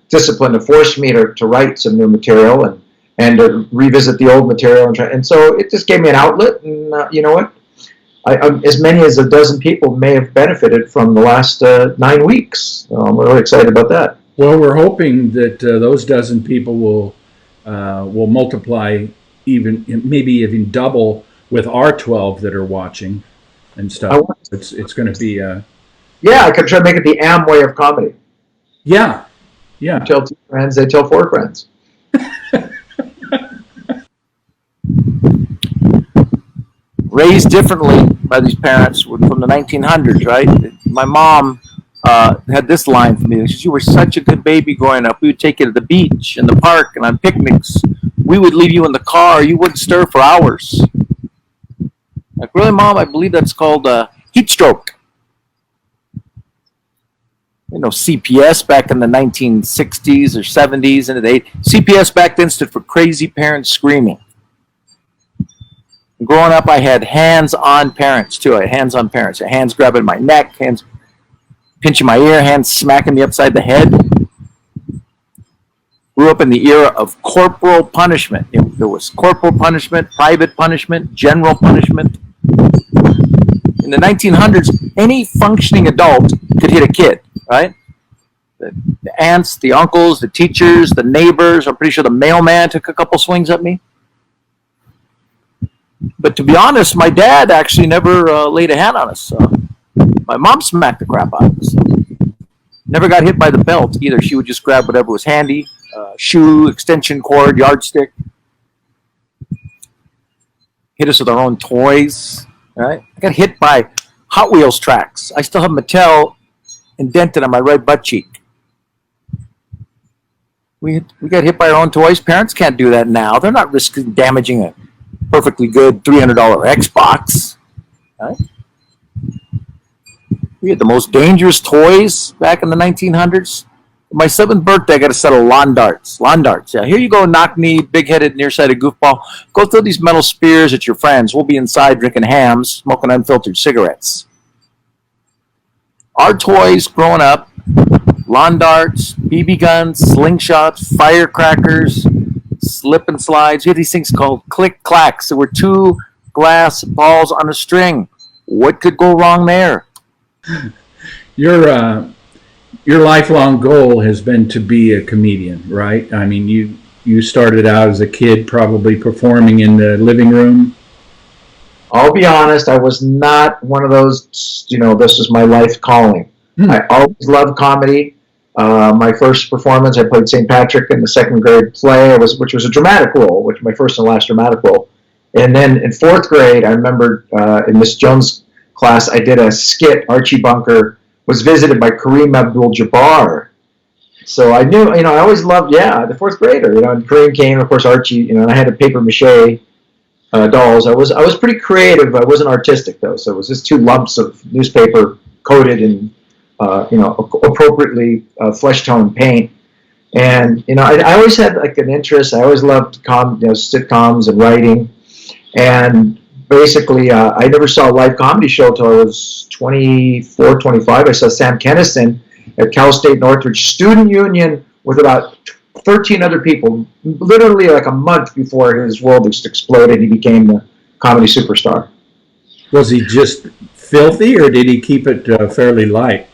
discipline to force me to write some new material and to revisit the old material, and so it just gave me an outlet. And you know what? As many as a dozen people may have benefited from the last 9 weeks. So I'm really excited about that. Well, we're hoping that those dozen people will multiply, maybe even double with our 12 that are watching and stuff. It's going to be. Yeah, I could try to make it the Amway of comedy. Yeah. You tell 2 friends, they tell 4 friends. Raised differently by these parents from the 1900s, right? My mom had this line for me. She said, "You were such a good baby growing up. We would take you to the beach and the park and on picnics. We would leave you in the car. You wouldn't stir for hours." Like, really, Mom? I believe that's called heat stroke. CPS back in the 1960s or 70s and the 80s. CPS back then stood for Crazy Parents Screaming. Growing up, I had hands-on parents, too. I had hands-on parents. Hands grabbing my neck, hands pinching my ear, hands smacking me upside the head. Grew up in the era of corporal punishment. There was corporal punishment, private punishment, general punishment. In the 1900s, any functioning adult could hit a kid, right? The aunts, the uncles, the teachers, the neighbors. I'm pretty sure the mailman took a couple swings at me. But to be honest, my dad actually never laid a hand on us. My mom smacked the crap out of us. Never got hit by the belt either. She would just grab whatever was handy, shoe, extension cord, yardstick. Hit us with our own toys. Right? I got hit by Hot Wheels tracks. I still have Mattel indented on my right butt cheek. We got hit by our own toys. Parents can't do that now. They're not risking damaging a perfectly good $300 Xbox. Right? We had the most dangerous toys back in the 1900s. My 7th birthday, I got a set of lawn darts. Yeah, here you go, knock-knee, big-headed, nearsighted goofball. Go throw these metal spears at your friends. We'll be inside drinking hams, smoking unfiltered cigarettes. Our toys growing up, lawn darts, BB guns, slingshots, firecrackers, slip and slides. We had these things called click-clacks. There were 2 glass balls on a string. What could go wrong there? Your lifelong goal has been to be a comedian, right? I mean, you started out as a kid probably performing in the living room. I'll be honest, I was not one of those, this is my life calling. I always loved comedy. My first performance, I played St. Patrick in the 2nd grade play, which was a dramatic role, my first and last dramatic role. And then in 4th grade, I remember in Miss Jones' class, I did a skit. Archie Bunker was visited by Kareem Abdul-Jabbar. So I knew, I always loved, the fourth grader, and Kareem came, of course, Archie, and I had a paper mache dolls. I was pretty creative. I wasn't artistic, though, so it was just two lumps of newspaper coated in, appropriately flesh-tone paint. And, I always had, like, an interest. I always loved sitcoms and writing. And basically, I never saw a live comedy show until I was 24, 25. I saw Sam Kinison at Cal State Northridge Student Union with about 13 other people, literally like a month before his world just exploded. He became the comedy superstar. Was he just filthy, or did he keep it fairly light?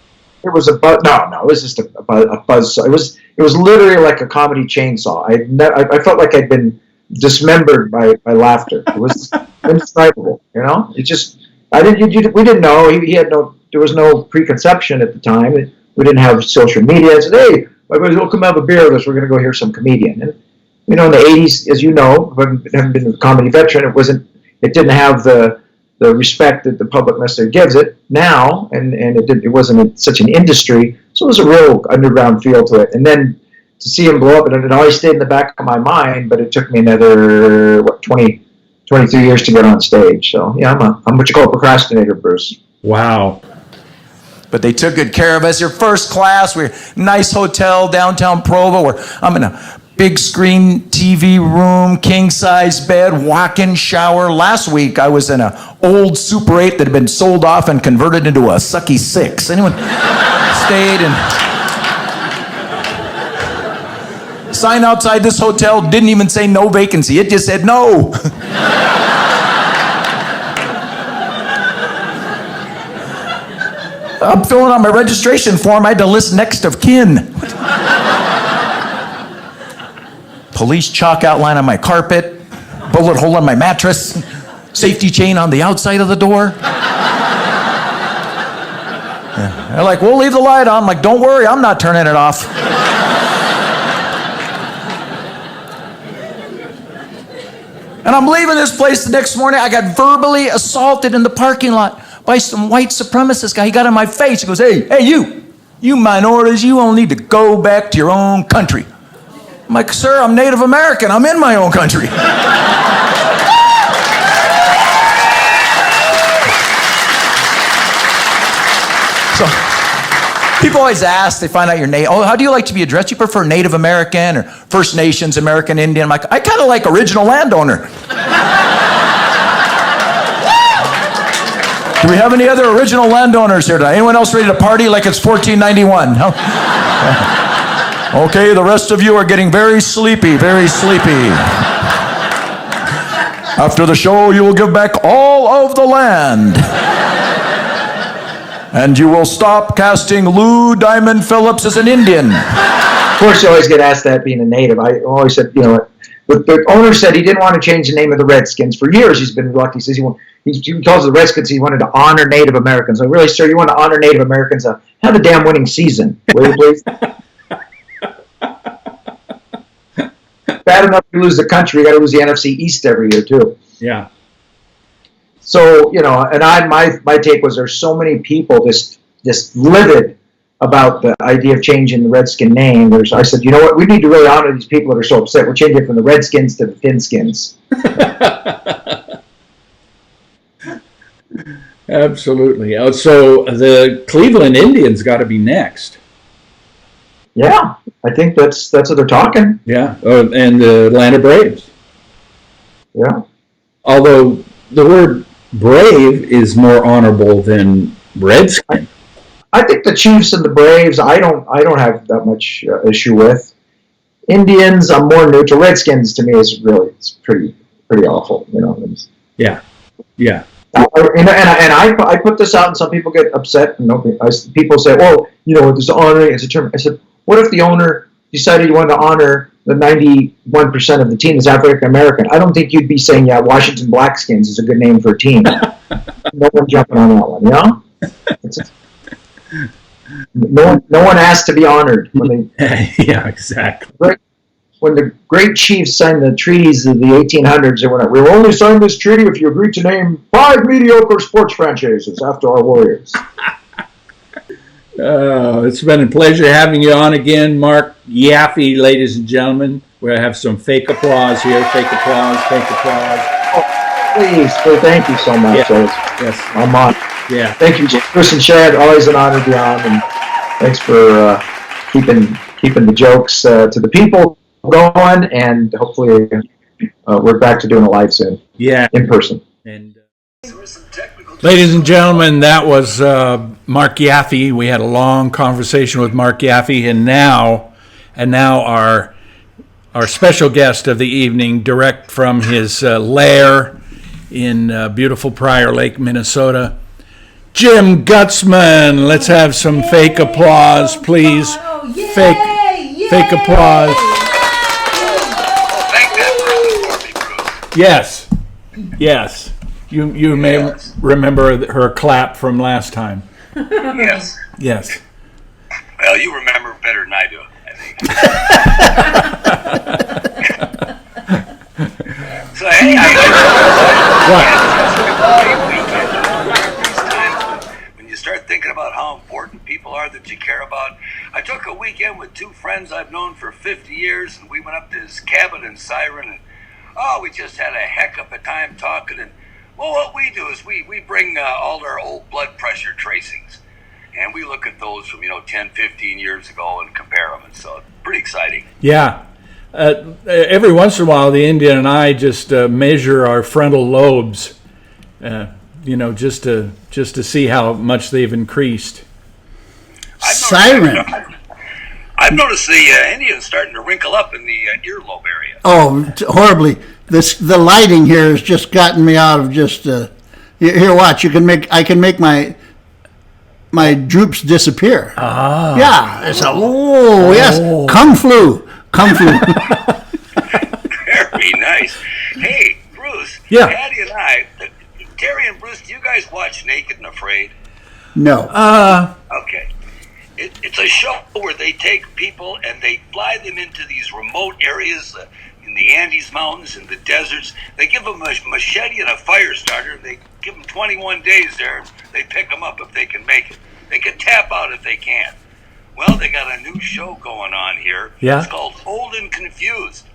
It was a buzz. No, it was just a buzz. It was literally like a comedy chainsaw. I felt like I'd been dismembered by laughter. It was indescribable. It just we didn't know. He had no. There was no preconception at the time. We didn't have social media. I said, "Hey, my buddies, we'll come have a beer with us. We're going to go hear some comedian." And in the '80s, as you know, having been a comedy veteran, it didn't have the respect that the public necessarily gives it now, and it wasn't such an industry, so it was a real underground feel to it. And then to see him blow up, and it always stayed in the back of my mind, but it took me another 23 years to get on stage. So yeah, I'm what you call a procrastinator, Bruce. Wow. But they took good care of us. Your first class, we're nice hotel downtown Provo, where I'm in a big screen TV room, king size bed, walk-in shower. Last week I was in an old Super 8 that had been sold off and converted into a sucky 6. Anyone stayed? And sign outside this hotel didn't even say no vacancy. It just said no. I'm filling out my registration form. I had to list next of kin. Police chalk outline on my carpet, bullet hole on my mattress, safety chain on the outside of the door. Yeah. They're like, we'll leave the light on. I'm like, don't worry, I'm not turning it off. And I'm leaving this place the next morning. I got verbally assaulted in the parking lot by some white supremacist guy. He got in my face. He goes, hey, you minorities, you all need to go back to your own country. I'm like, sir, I'm Native American. I'm in my own country. So people always ask, they find out you're Native. Oh, how do you like to be addressed? You prefer Native American or First Nations, American Indian? I'm like, I kind of like original landowner. Do we have any other original landowners here tonight? Anyone else ready to party like it's 1491? No? Okay, the rest of you are getting very sleepy, very sleepy. After the show, you will give back all of the land. And you will stop casting Lou Diamond Phillips as an Indian. Of course, you always get asked that being a native. I always said, the owner said he didn't want to change the name of the Redskins. For years, he's been reluctant. He says he calls the Redskins, he wanted to honor Native Americans. Like, really, sir, you want to honor Native Americans? Have a damn winning season, will you please? Bad enough to lose the country, you got to lose the NFC East every year, too. Yeah. So, and my take was there's so many people just livid about the idea of changing the Redskin name. I said, you know what, we need to really honor these people that are so upset. We're changing from the Redskins to the Thinskins. Absolutely. So the Cleveland Indians got to be next. Yeah, I think that's what they're talking. Yeah, and the Atlanta Braves. Yeah. Although the word brave is more honorable than Redskin. I think the Chiefs and the Braves, I don't have that much issue with. Indians, I'm more neutral. Redskins to me is pretty awful. Yeah. And I put this out, and some people get upset. And people say, "Well, there's honoring as a term." I said, "What if the owner decided you wanted to honor the 91% of the team is African American? I don't think you'd be saying, yeah, Washington Blackskins is a good name for a team." No one jumping on that one, No one asked to be honored. Yeah, exactly. when the great chiefs signed the treaties of the 1800s, they went, "We will only sign this treaty if you agree to name 5 mediocre sports franchises after our warriors." It's been a pleasure having you on again, Marc Yaffee, ladies and gentlemen. We'll have some fake applause here. Fake applause, fake applause. Oh, please, thank you so much. Yes. I'm on. Yeah. Thank you, Bruce and Chad. Always an honor to be on, and thanks for keeping the jokes to the people going, and hopefully we're back to doing it live soon. Yeah. In person. And ladies and gentlemen, that was Marc Yaffee. We had a long conversation with Marc Yaffee, and now our special guest of the evening, direct from his lair in beautiful Prior Lake, Minnesota, Jim Gutzman. Let's have some fake applause, please. Fake applause. Thank that person for me, Bruce. Yes. You may remember her clap from last time. Yes. Well, you remember better than I do, I think. So, hey, when you start thinking about how important people are that you care about, I took a weekend with 2 friends I've known for 50 years, and we went up to his cabin in Siren, and we just had a heck of a time talking. And well, what we do is we bring all our old blood pressure tracings, and we look at those from 10, 15 years ago and compare them, and so it's pretty exciting. Yeah. Every once in a while, the Indian and I just measure our frontal lobes, just to see how much they've increased. Siren. I've noticed the Indians starting to wrinkle up in the earlobe area. Oh, horribly. The lighting here has just gotten me out of just. Here, watch. I can make my droops disappear. Ah. Yeah. It's yes. Kung flu. Very nice. Hey, Bruce. Yeah. Patty and I, Terry and Bruce, do you guys watch Naked and Afraid? No. Okay. It's a show where they take people and they fly them into these remote areas in the Andes Mountains, in the deserts. They give them a machete and a fire starter. They give them 21 days there. They pick them up if they can make it. They can tap out if they can't. Well, they got a new show going on here. Yeah. It's called Old and Confused.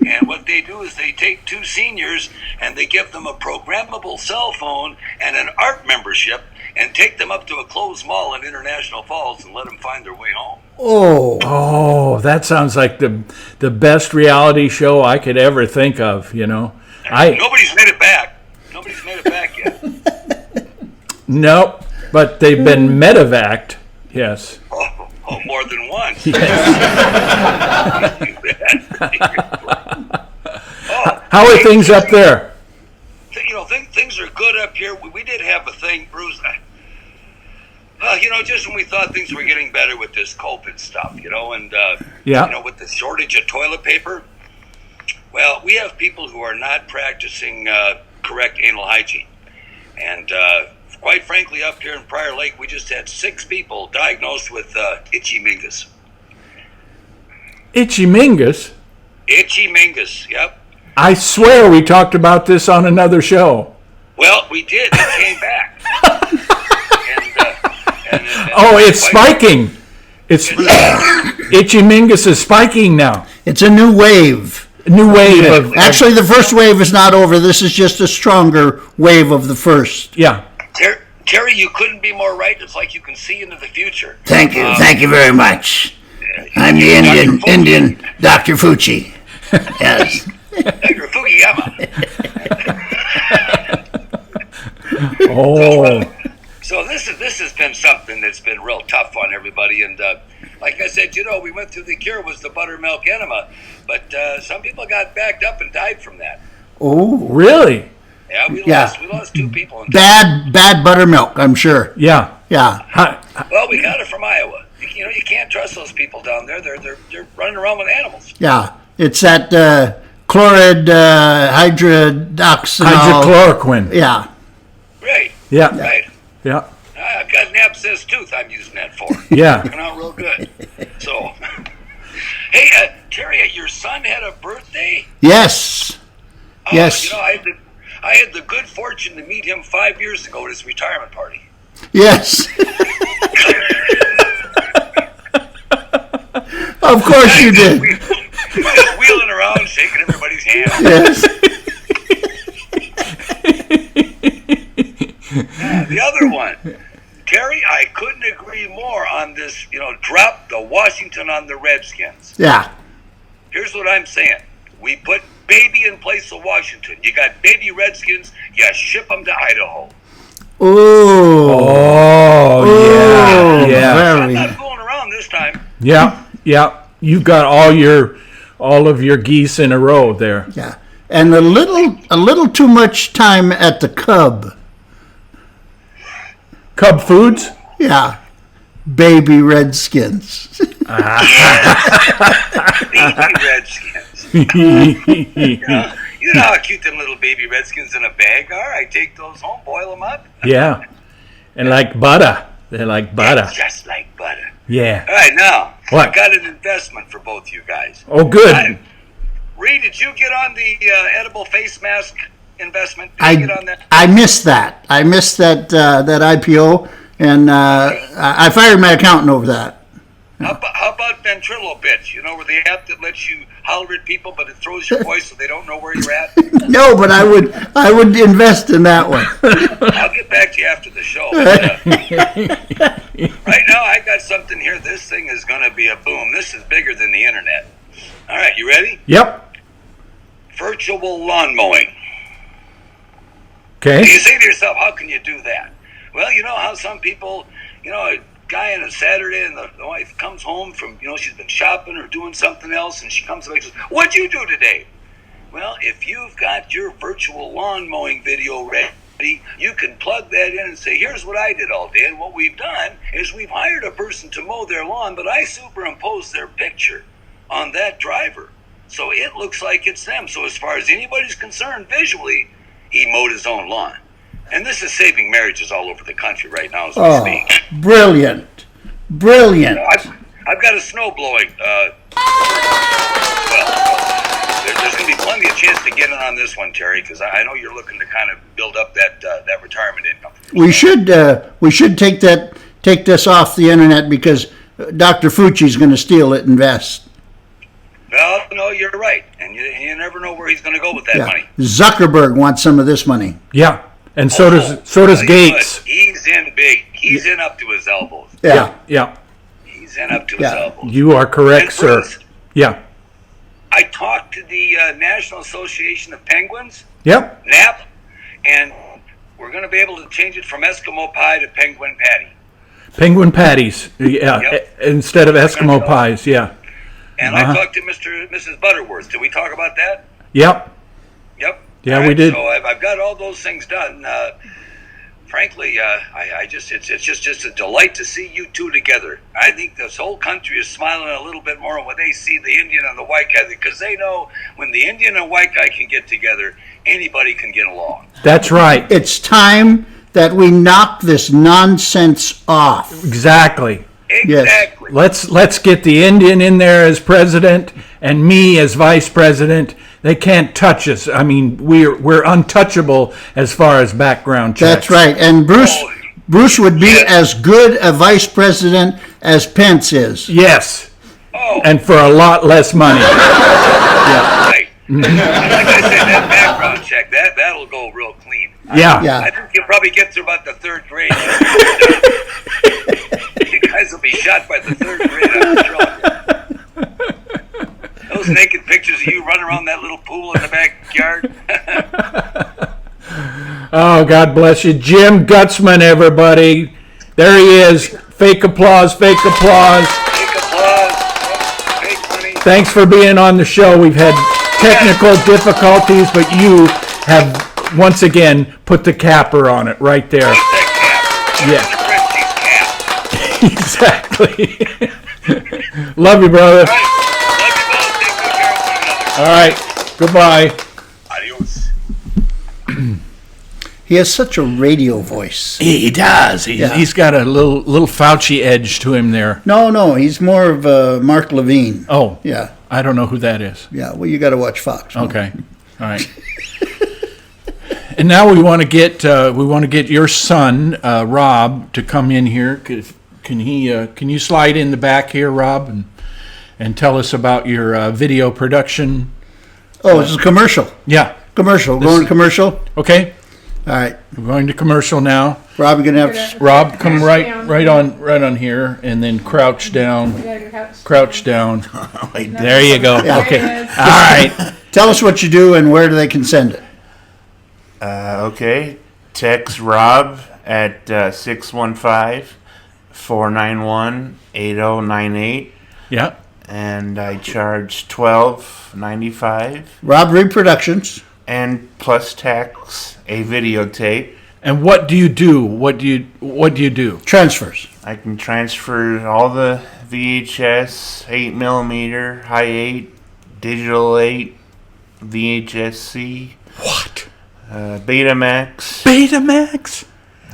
And what they do is they take 2 seniors and they give them a programmable cell phone and an art membership and take them up to a closed mall in International Falls and let them find their way home. Oh, that sounds like the best reality show I could ever think of, Nobody's made it back. Nobody's made it back yet. Nope, but they've been medevaced, yes. Oh, more than once. How are things up there? Things are good up here. We did have a thing, Bruce. Just when we thought things were getting better with this COVID stuff, and with the shortage of toilet paper. Well, we have people who are not practicing correct anal hygiene, and quite frankly, up here in Prior Lake, we just had 6 people diagnosed with itchy mingus. Itchy mingus? Itchy mingus, yep. I swear we talked about this on another show. Well, we did. It came back. It's spiking. Itchy mingus is spiking now. It's a new wave. Actually, the first wave is not over. This is just a stronger wave of the first. Yeah. Terry, you couldn't be more right. It's like you can see into the future. Thank you. Thank you very much. I'm the Indian Dr. Fucci. Yes. Dr. Fukuyama. So this has been something that's been real tough on everybody, and like I said, we went through the cure was the buttermilk enema, but some people got backed up and died from that. Oh, really? Yeah, we lost 2 people. Bad buttermilk, I'm sure. Yeah. Well, we got it from Iowa. You can't trust those people down there. They're running around with animals. Yeah, it's that chloride hydrochloroquine. Yeah. Right. Yeah. Right. Yeah. I've got an abscess tooth I'm using that for. Yeah. Working out real good. So, hey, Terry, your son son had a birthday? Yes. Yes. You know, I had the good fortune to meet him 5 years ago at his retirement party. Yes. Of course you did. Just wheeling around, shaking everybody's hand. Yes. The other one, Terry, I couldn't agree more on this, drop the Washington on the Redskins. Yeah. Here's what I'm saying. We put baby in place of Washington. You got baby Redskins, you ship them to Idaho. Oh, yeah. I'm not fooling around this time. Yeah. You've got all of your geese in a row there. Yeah. And a little too much time at the Cub. Cub Foods? Yeah. Baby Redskins. Baby Redskins. You know how cute them little baby Redskins in a bag are? I take those home, boil them up. Yeah. And like butter. They're like butter. It's just like butter. Yeah. All right, now, What? I got an investment for both you guys. Oh, good. Ree, did you get on the edible face mask investment? Did you get on that? I missed that. I missed that IPO, and I fired my accountant over that. How about Ventrilo Bits? You know, where the app that lets you holler at people, but it throws your voice so they don't know where you're at? No, but I would invest in that one. I'll get back to you after the show. But, right now, I got something here. This thing is going to be a boom. This is bigger than the internet. All right, you ready? Yep. Virtual lawn mowing. Okay. You say to yourself, how can you do that? Well, you know how some people, a guy on a Saturday and the wife comes home from, she's been shopping or doing something else, and she comes back and says, what'd you do today? Well, if you've got your virtual lawn mowing video ready, you can plug that in and say, here's what I did all day. And what we've done is we've hired a person to mow their lawn, but I superimposed their picture on that driver. So it looks like it's them. So as far as anybody's concerned visually, he mowed his own lawn. And this is saving marriages all over the country right now as we speak. Brilliant. Brilliant. I've got a snow blowing. There's going to be plenty of chance to get in on this one, Terry, because I know you're looking to kind of build up that retirement income. We should take this off the internet because Dr. Fucci's going to steal it and invest. Well, no, you're right, and you never know where he's going to go with that money. Zuckerberg wants some of this money. Yeah, and so does Gates. He's in big. He's in up to his elbows. Yeah. He's in up to his elbows. You are correct, And sir. Bruce, Yeah. I talked to the National Association of Penguins, Yep. NAP, and we're going to be able to change it from Eskimo pie to penguin patty. Penguin patties. Yeah. Yep. Instead of Eskimo pies. Yeah. And I talked to Mrs. Butterworth. Did we talk about that? Yep. Yep. Yeah, All right, we did. So I've got all those things done. Frankly, it's just a delight to see you two together. I think this whole country is smiling a little bit more when they see the Indian and the white guy, because they know when the Indian and white guy can get together, anybody can get along. That's right. It's time that we knock this nonsense off. Exactly. Exactly. Let's get the Indian in there as president and me as vice president. They can't touch us. I mean, we're untouchable as far as background checks. That's right. And Bruce would be as good a vice president as Pence is. Yes. Oh. And for a lot less money. Yeah. Right. Like I said, that background check, that'll go real clean. Yeah. I think you'll probably get through about the third grade. You guys will be shot by the third grade, I'm sure. Those naked pictures of you running around that little pool in the backyard. Oh, God bless you. Jim Gutzman, everybody. There he is. Fake applause, fake applause. Fake applause. Fake money. Thanks for being on the show. We've had technical difficulties, but you have once again put the capper on it right there. Yeah. Exactly. Love you, brother. All right. Goodbye. Adios. He has such a radio voice. He does. He's got a little Fauci edge to him there. No, he's more of Mark Levine. Oh. Yeah. I don't know who that is. Yeah, well, you got to watch Fox. Okay, all right. And now we want to get your son Rob to come in here. Can you slide in the back here, Rob, and tell us about your video production? Oh, it's a commercial. Yeah, commercial. Going to commercial. Okay. All right. We're going to commercial now. Rob, you're gonna have Rob come right on here, and then crouch down. Crouch down. There you go. Yeah. Okay. All right. Tell us what you do and where they can send it. Okay. Text Rob at 615-491-8098. Yeah. And I charge $12.95. Rob Reproductions. And plus tax, a videotape. And what do you do? What do you do? Transfers. I can transfer all the VHS, 8mm, high 8, digital 8, VHS-C. What? Betamax. Betamax?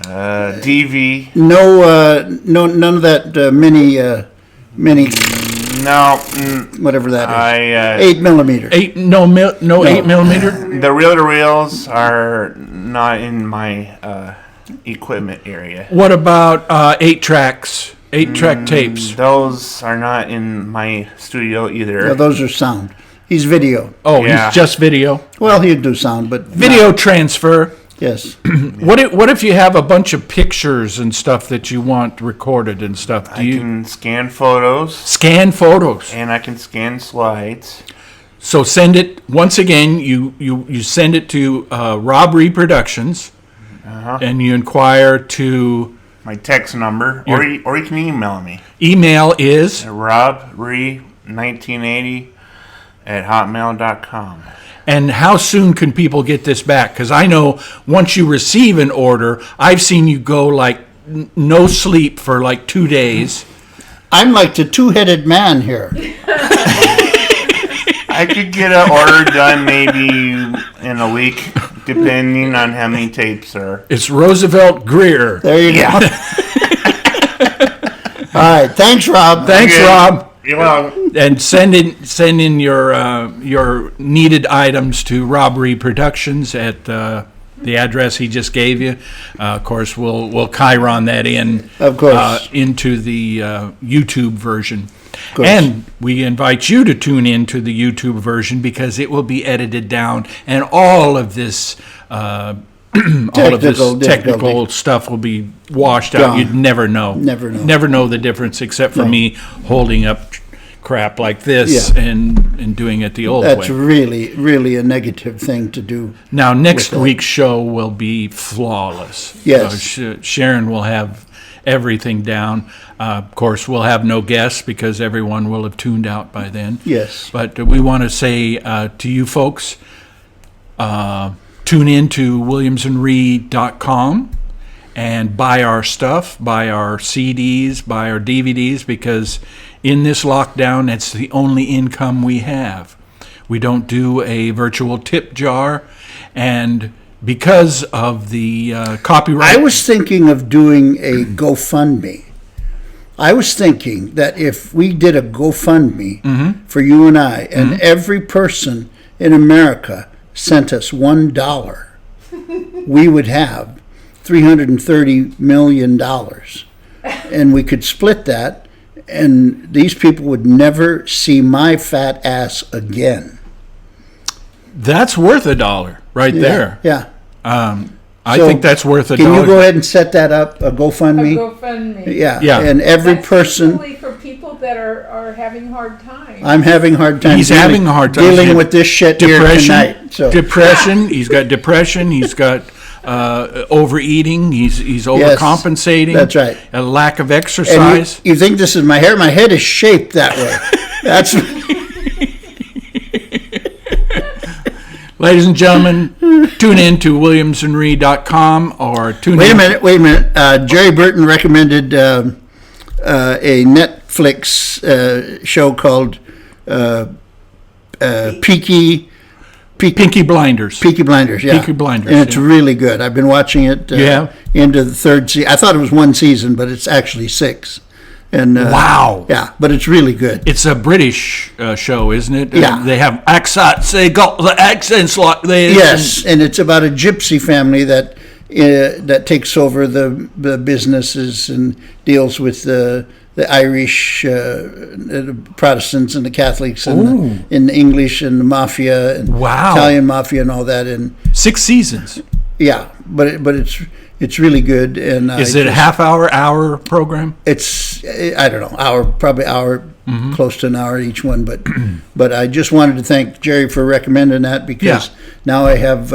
DV. No, none of that mini. No. Whatever that is. 8mm. 8mm? The reel-to-reels are not in my equipment area. What about 8-tracks? 8-track tapes? Those are not in my studio either. No, those are sound. He's video. Oh, yeah. He's just video? Well, he'd do sound, but... Video transfer. Yes. What if you have a bunch of pictures and stuff that you want recorded and stuff? I can scan photos. Scan photos. And I can scan slides. So send it, once again, you send it to Rob Reproductions, and you inquire to... My text number, or you can email me. Email is? robre1980@hotmail.com. And how soon can people get this back? Because I know once you receive an order, I've seen you go like no sleep for like 2 days. I'm like the two-headed man here. I could get an order done maybe in a week, depending on how many tapes are. It's Roosevelt Greer. There you go. All right. Thanks, Rob. Thanks, Rob. You're welcome. And send in your needed items to Rob Reproductions at the address he just gave you. Of course, we'll chyron that in. Of course. Into the YouTube version. And we invite you to tune in to the YouTube version because it will be edited down, and all of this technical stuff will be washed out. You'd never know. Never know the difference, except for me holding up crap like this and doing it the old way. That's really, really a negative thing to do. Now, next week's show will be flawless. Yes. Sharon will have everything down. Of course, we'll have no guests because everyone will have tuned out by then. Yes. But we want to say to you folks, tune in to williamsandree.com and buy our stuff, buy our CDs, buy our DVDs, because in this lockdown, it's the only income we have. We don't do a virtual tip jar, and because of the copyright... I was thinking of doing a GoFundMe. I was thinking that if we did a GoFundMe for you and I, and every person in America sent us $1, we would have $330 million. And we could split that, and these people would never see my fat ass again. That's worth $1 right there. Yeah. I think that's worth $1. Can you go ahead and set that up, a GoFundMe? A GoFundMe. Yeah. And every person... That's for people that are having hard times. I'm having hard time. He's having a hard time dealing with this shit here tonight. So. Depression. He's got depression. He's got overeating. He's overcompensating. That's right. A lack of exercise. And you think this is my hair? My head is shaped that way. That's... Ladies and gentlemen, tune in to williamsandree.com or tune in. Wait a minute. Jerry Burton recommended a Netflix show called Peaky Blinders. Peaky Blinders, yeah. Peaky Blinders. And it's really good. I've been watching it into the third season. I thought it was one season, but it's actually 6. And wow. Yeah, but it's really good. It's a British show, isn't it? Yeah. They have accents. They got the accents like this. Yes, and it's about a gypsy family that takes over the businesses and deals with the Irish Protestants and the Catholics and the English and the mafia and Italian mafia and all that. And 6 seasons. Yeah, but it's really good. And is it a half-hour program? It's, I don't know, probably hour, close to an hour each one. But I just wanted to thank Jerry for recommending that, because now I have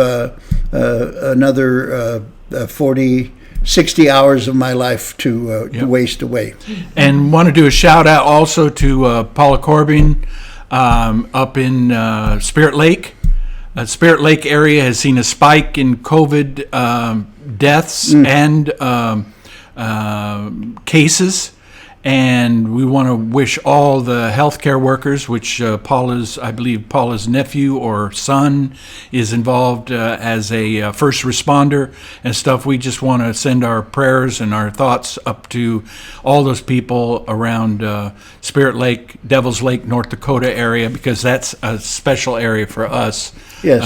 another 60 hours of my life to waste away. And want to do a shout out also to Paula Corbin up in Spirit Lake. Spirit Lake area has seen a spike in COVID deaths and cases, and we want to wish all the healthcare workers, which I believe Paula's nephew or son is involved as a first responder and stuff. We just want to send our prayers and our thoughts up to all those people around Spirit Lake, Devil's Lake, North Dakota area, because that's a special area for us. Yes.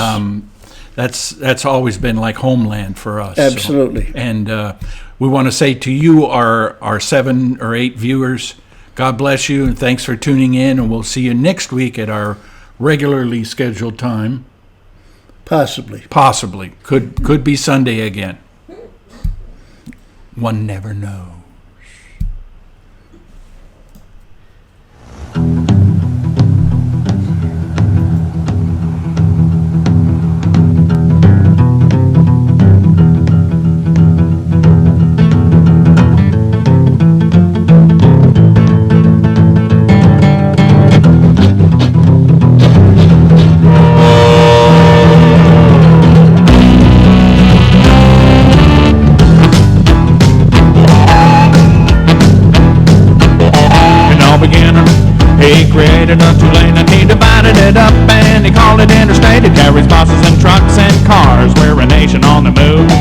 That's always been like homeland for us. Absolutely. So, and we want to say to you, our 7 or 8 viewers, God bless you, and thanks for tuning in, and we'll see you next week at our regularly scheduled time. Possibly. Could be Sunday again. One never knows. Created a 2-lane and he divided it up and he called it interstate. It carries buses and trucks and cars. We're a nation on the move.